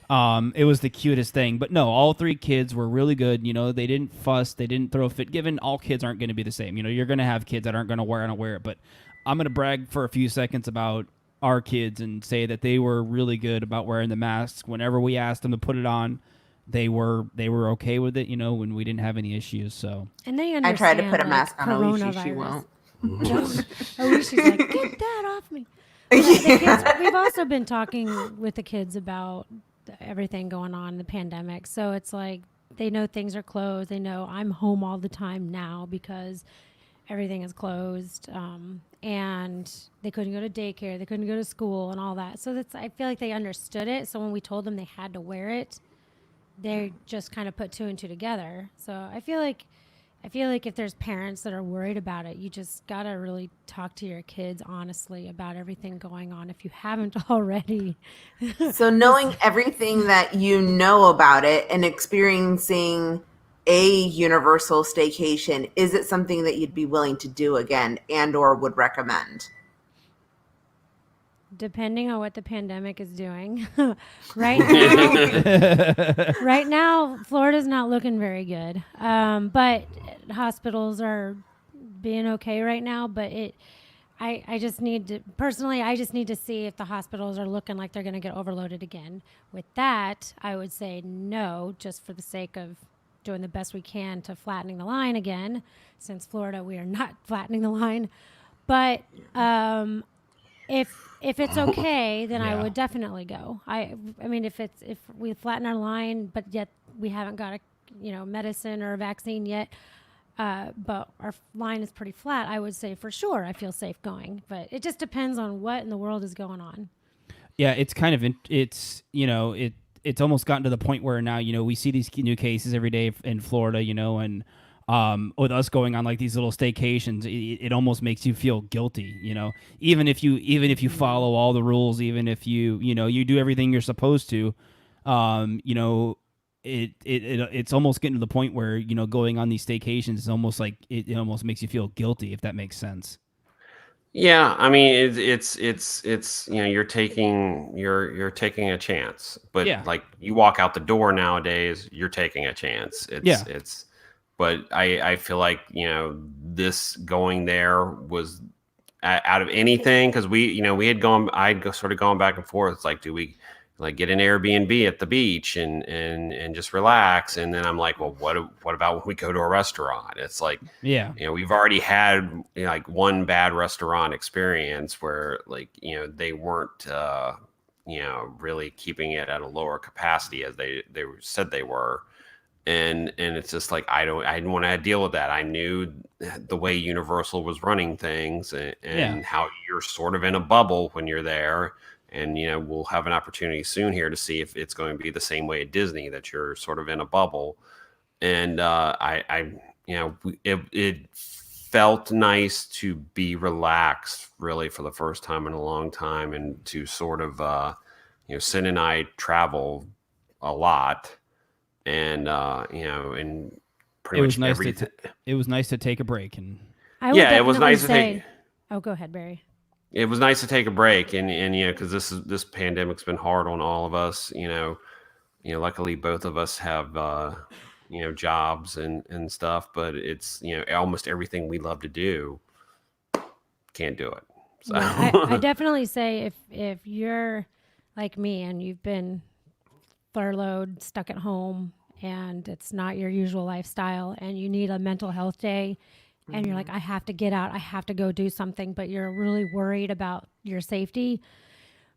It was the cutest thing. But no, all three kids were really good. They didn't fuss, they didn't throw a fit. Given all kids aren't going to be the same. You're going to have kids that aren't going to wear it, but I'm going to brag for a few seconds about our kids and say that they were really good about wearing the masks. Whenever we asked them to put it on, they were okay with it, when we didn't have any issues. So, and they I tried to put a mask on Alicia, she won't. Alicia's like, get that off me. The kids, we've also been talking with the kids about everything going on in the pandemic. So it's like they know things are closed. They know I'm home all the time now because everything is closed. And they couldn't go to daycare. They couldn't go to school and all that. So I feel like they understood it. So when we told them they had to wear it, they just kind of put two and two together. So I feel like if there's parents that are worried about it, you just got to really talk to your kids honestly about everything going on if you haven't already. So knowing everything that you know about it and experiencing a universal staycation, is it something that you'd be willing to do again and or would recommend? Depending on what the pandemic is doing. Right now, Florida's not looking very good. But hospitals are being okay right now. But I just need to see if the hospitals are looking like they're going to get overloaded again. With that, I would say no, just for the sake of doing the best we can to flattening the line again. Since Florida, we are not flattening the line. But if it's okay, then I would definitely go. I mean, if we flatten our line, but yet we haven't got a medicine or a vaccine yet, but our line is pretty flat, I would say for sure I feel safe going. But it just depends on what in the world is going on. Yeah, it's kind of it's almost gotten to the point where now we see these new cases every day in Florida, and with us going on like these little staycations, it almost makes you feel guilty, even if you follow all the rules, even if you do everything you're supposed to, it's almost getting to the point where going on these staycations is almost like it almost makes you feel guilty, if that makes sense. Yeah, I mean it's you're taking a chance, but like you walk out the door nowadays, you're taking a chance. But I feel like, this going there was out of anything, because I'd sort of gone back and forth. It's like, do we like get an Airbnb at the beach and just relax? And then I'm like, well, what about when we go to a restaurant? It's like, we've already had like one bad restaurant experience where like, they weren't, really keeping it at a lower capacity as they said they were. And it's just like, I didn't want to deal with that. I knew the way Universal was running things and how you're sort of in a bubble when you're there. And, we'll have an opportunity soon here to see if it's going to be the same way at Disney, that you're sort of in a bubble. And it felt nice to be relaxed really for the first time in a long time, and to sort of, Sin and I travel a lot. And and pretty much everything. It was nice to take a break, and I would Yeah, it was definitely nice to say, take. oh, go ahead, Barry. It was nice to take a break, and because this pandemic's been hard on all of us. Luckily both of us have jobs and stuff, but it's almost everything we love to do can't do it. So Yeah, I definitely say if you're like me and you've been furloughed, stuck at home, and it's not your usual lifestyle, and you need a mental health day, and you're like, I have to get out, I have to go do something, but you're really worried about your safety,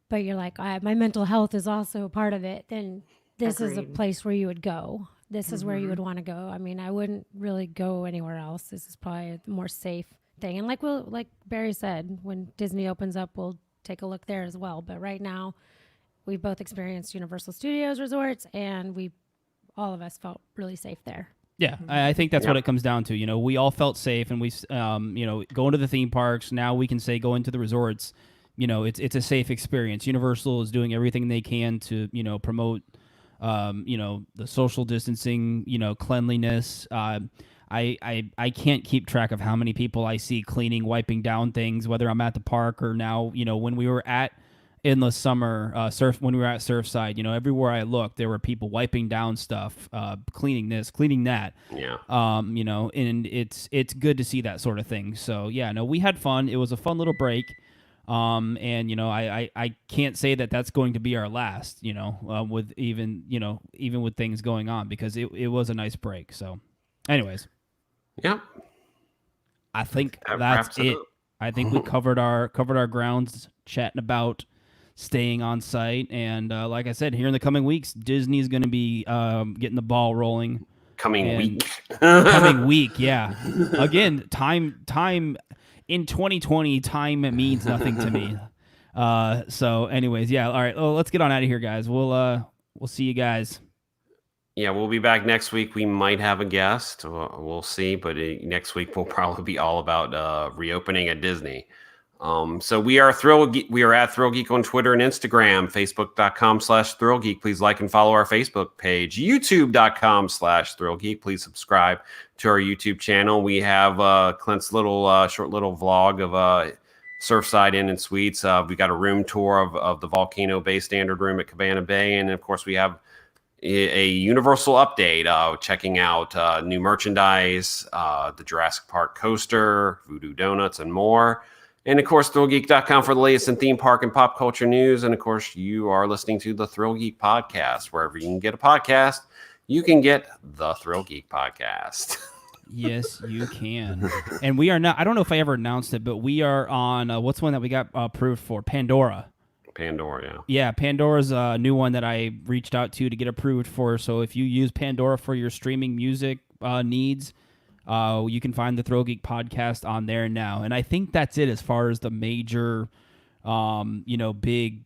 but you're like, my mental health is also part of it, then this is a Agreed. place where you would go. This is where you would want to go. I mean, I wouldn't really go anywhere else. This is probably the more safe thing. And like Barry said, when Disney opens up, we'll take a look there as well. But right now, we've both experienced Universal Studios resorts, and all of us felt really safe there. Yeah, I think that's what it comes down to. We all felt safe, and we, going to the theme parks. Now we can say going to the resorts. It's a safe experience. Universal is doing everything they can to, promote, the social distancing, cleanliness. I can't keep track of how many people I see cleaning, wiping down things, whether I'm at the park or now, when we were in the summer when we were at Surfside, everywhere I looked, there were people wiping down stuff, cleaning this, cleaning that. yeah. And it's good to see that sort of thing. So yeah, no, we had fun. It was a fun little break. And I can't say that that's going to be our last, with even with things going on, because it was a nice break. So anyways, Yep. I think That that's wraps it it. up. I think we covered our grounds, chatting about staying on site, and like I said, here in the coming weeks, Disney's going to be getting the ball rolling. Coming week. Coming week, yeah. Again, time in 2020, time means nothing to me. So, anyways, yeah. All right, let's get on out of here, guys. We'll see you guys. Yeah, we'll be back next week. We might have a guest. We'll see. But next week will probably be all about reopening at Disney. So we are at ThrillGeek on Twitter and Instagram, Facebook.com/ThrillGeek. Please like and follow our Facebook page, YouTube.com/ThrillGeek. Please subscribe to our YouTube channel. We have Clint's short little vlog of Surfside Inn and Suites. We got a room tour of the Volcano Bay Standard Room at Cabana Bay. And of course, we have a Universal update, checking out new merchandise, the Jurassic Park coaster, Voodoo Donuts, and more. And of course, ThrillGeek.com for the latest in theme park and pop culture news. And of course, you are listening to the Thrill Geek Podcast. Wherever you can get a podcast, you can get the Thrill Geek Podcast. Yes, you can. And we are not, I don't know if I ever announced it, but we are on, what's one that we got approved for? Pandora. Pandora, yeah. Yeah, Pandora's a new one that I reached out to get approved for. So if you use Pandora for your streaming music needs, you can find the Thrill Geek Podcast on there now. And I think that's it as far as the major, big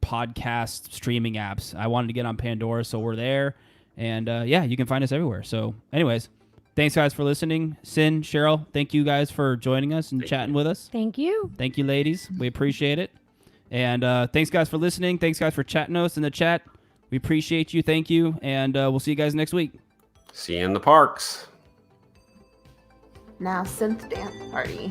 podcast streaming apps. I wanted to get on Pandora, so we're there. And yeah, you can find us everywhere. So anyways, thanks guys for listening. Sin, Cheryl, thank you guys for joining us and chatting with us. Thank you. Thank you, ladies. We appreciate it. And thanks guys for listening. Thanks guys for chatting us in the chat. We appreciate you. Thank you. And we'll see you guys next week. See you in the parks. Now synth dance party.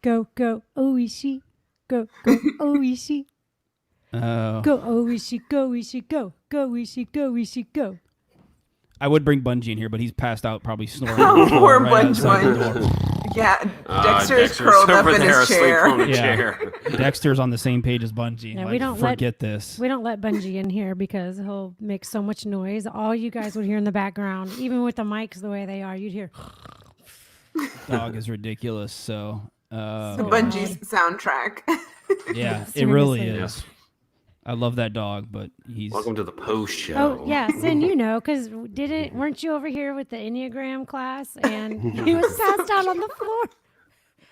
Go, go, Oishi. Go, go, Oishi. Oh. Go, Oishi, go, Oishi, go. Go, Oishi, go, Oishi, go. I would bring Bungie in here, but he's passed out, probably snoring. Poor right outside the Bungie. door. Yeah, Dexter's curled up over in there his asleep chair. on the Yeah. chair. Dexter's on the same page as Bungie. Yeah, like, we don't forget this. We don't let Bungie in here because he'll make so much noise. All you guys would hear in the background, even with the mics the way they are, you'd hear. Dog is ridiculous. So, The Bungie's soundtrack. yeah, it really Seriously. is. I love that dog, but he's Welcome to the post show. Oh yes, and because weren't you over here with the Enneagram class and he was passed out on the floor?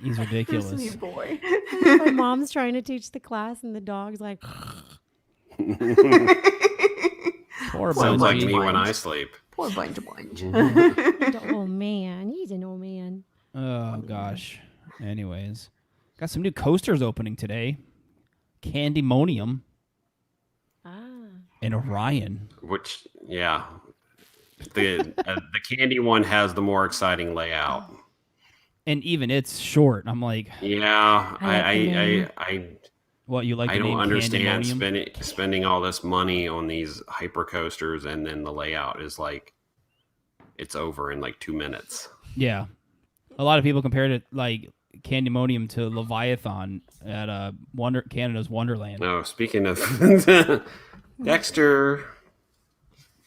he's ridiculous. Sweet boy. My mom's trying to teach the class, and the dog's like, Poor Sounds like Bungie. me when I sleep. Poor Bunch. "Oh man, he's an old man." Oh gosh. Anyways, got some new coasters opening today. Candymonium and Orion. Which, yeah, the candy one has the more exciting layout. And even it's short. I'm like, Yeah, what you like? I the don't name understand Candymonium? spending all this money on these hyper coasters, and then the layout is like it's over in like 2 minutes. Yeah, a lot of people compared it like Candymonium to Leviathan at Canada's Wonderland. Oh, speaking of Dexter,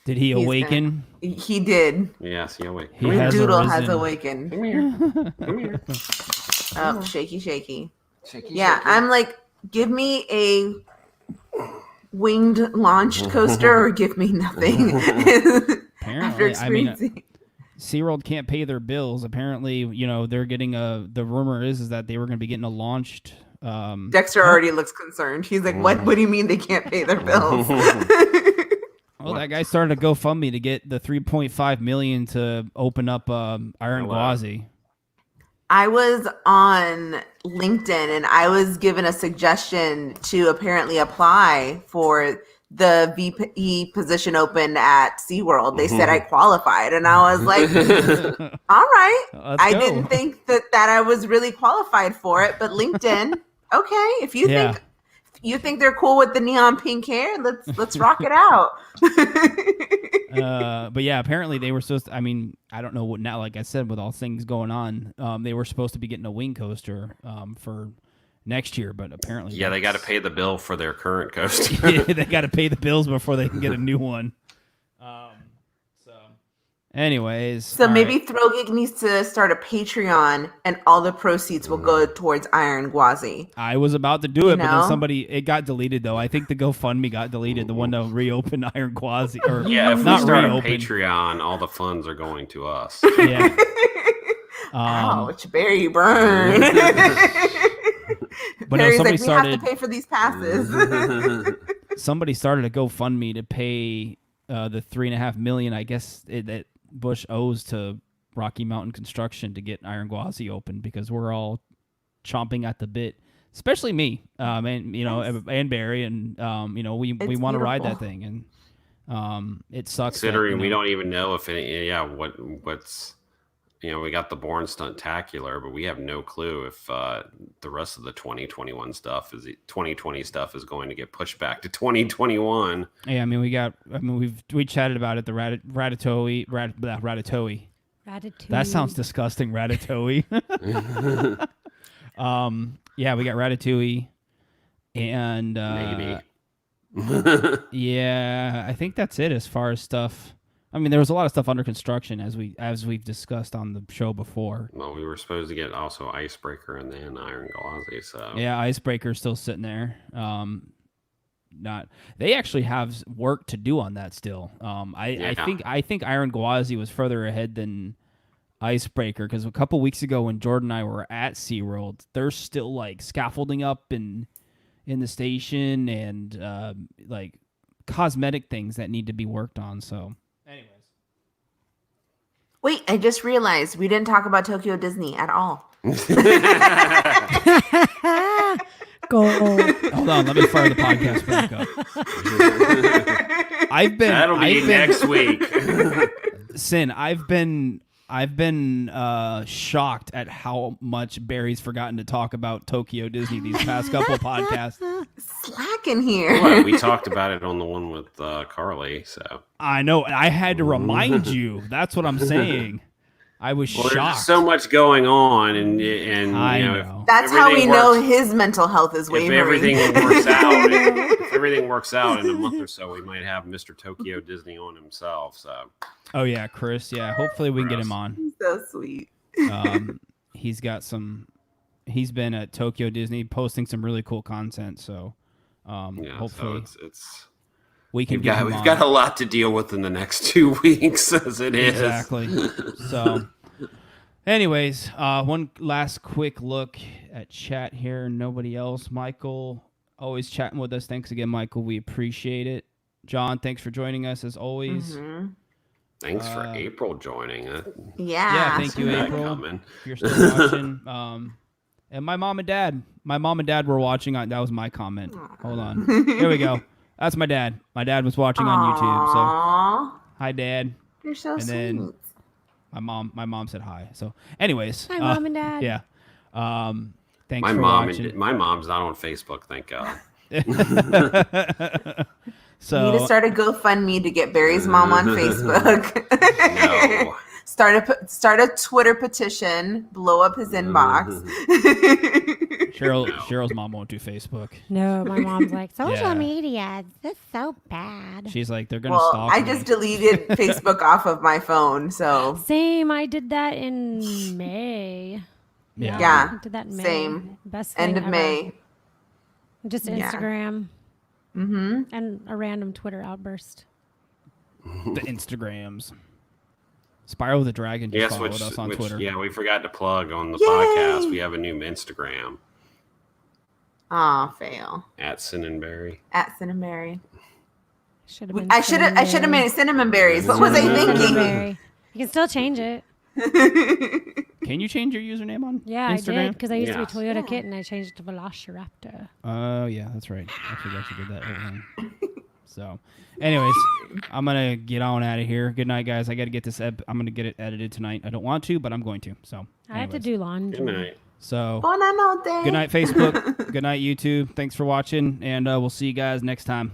Did he awaken? He did. yes, yeah, wait, He has Doodle arisen. has awakened. come here, come here. Oh, shaky. Yeah, I'm like, give me a winged launched coaster or give me nothing. After Apparently, I mean, experiencing. SeaWorld can't pay their bills. Apparently, they're getting the rumor is that they were going to be getting a launched. Dexter already looks concerned. He's like, what do you mean they can't pay their bills? Well, that guy started a GoFundMe to get the $3.5 million to open up Iron Gwazi. I was on LinkedIn and I was given a suggestion to apparently apply for the VP position open at SeaWorld. They said I qualified, and I was like, all right. Let's I go. didn't think that I was really qualified for it, but LinkedIn, okay, if you think they're cool with the neon pink hair, let's rock it out. But yeah, apparently they were supposed to, I mean, I don't know what now, like I said, with all things going on, they were supposed to be getting a wing coaster for next year, but apparently Yeah, they got to pay the bill for their current coaster. Yeah, they got to pay the bills before they can get a new one. Anyways, So all maybe right. ThrillGeek needs to start a Patreon, and all the proceeds will go towards Iron Gwazi. I was about to do it, but know? then it got deleted though. I think the GoFundMe got deleted, the one to reopen Iron Gwazi, or Yeah, if we not start a reopen. Patreon, all the funds are going to us. Yeah. Ouch, Barry burn. But no, Barry's somebody like, we have started. to pay for these passes. Somebody started a GoFundMe to pay the $3.5 million, I guess, that Bush owes to Rocky Mountain Construction to get Iron Gwazi open, because we're all chomping at the bit, especially me, and and Barry, and we It's want to ride that beautiful. thing, and it sucks. Considering we don't even know if what's we got the Born Stuntacular, but we have no clue if the rest of the 2020 stuff is going to get pushed back to 2021. Yeah, I mean we chatted about it. The ratatouille. Ratatouille. That sounds disgusting. Ratatouille. Yeah, we got Ratatouille, and Maybe. yeah, I think that's it as far as stuff. I mean, there was a lot of stuff under construction as we've discussed on the show before. Well, we were supposed to get also Icebreaker and then Iron Gwazi. So Yeah, Icebreaker's still sitting there. They actually have work to do on that still. I think Iron Gwazi was further ahead than Icebreaker, because a couple weeks ago when Jordan and I were at SeaWorld, there's still like scaffolding up in the station and like cosmetic things that need to be worked on. So, anyways, Wait, I just realized we didn't talk about Tokyo Disney at all. Go. hold on, let me fire the podcast back up. that'll be next week. Sin, I've been shocked at how much Barry's forgotten to talk about Tokyo Disney these past couple podcasts. Slack in here. Well, we talked about it on the one with Carly. So I know, I had to remind you. That's what I'm saying. I was there's shocked. just so much going on, and I you know, know. That's how we everything know works- his mental health is If wavering. everything works out in a month or so, we might have Mr. Tokyo Disney on himself. So Oh yeah, Chris. Yeah, hopefully we can get him on. So sweet. He's been at Tokyo Disney posting some really cool content. So Hopefully, so it's we can we've got a lot to deal with in the next 2 weeks as it is. Exactly. So, anyways, one last quick look at chat here. Nobody else. Michael, always chatting with us. Thanks again, Michael. We appreciate it. John, thanks for joining us as always. Mm-hmm. Thanks for April joining. Yeah. Thank you, April. If you're still watching. And my mom and dad were watching. That was my comment. Hold on. Here we go. That's my dad. My dad was watching on YouTube. So, hi, Dad. You're so sweet. Then my mom said hi. So, anyways. Hi, Mom and Dad. Yeah. Thanks my for mom watching. my mom's not on Facebook, thank God. So need to start a GoFundMe to get Barry's mom on Facebook. No. Start a Twitter petition. Blow up his inbox. Cheryl's mom won't do Facebook. No, my mom's like, social Yeah. media, this is so bad. She's like, they're gonna Well, stalk I me. just deleted Facebook off of my phone. So Same, I did that in May. Yeah. I did that in May. Same. Best thing end of ever. May. Just Yeah. Instagram Mm-hmm. and a random Twitter outburst. The Instagrams. Spiral the Dragon just followed us on Twitter. Yeah, we forgot to plug on the Yay! podcast. We have a new Instagram Aw, fail. at Cinnamberry. At Cinnamberry. Should have been. I should have made it cinnamon berries. What was I thinking? Cinnamon. You can still change it. Can you change your username on Yeah, I Instagram? did because I used to be Yes. Toyota Yeah. Kitten. I changed it to Velociraptor. Oh, yeah, that's right. I forgot you did that whole thing. So, anyways, I'm going to get on out of here. Good night, guys. I got to get this. I'm going to get it edited tonight. I don't want to, but I'm going to. So, I have to anyways. do laundry. Good night. So, Buonanotte. good night, Facebook. Good night, YouTube. Thanks for watching, and we'll see you guys next time.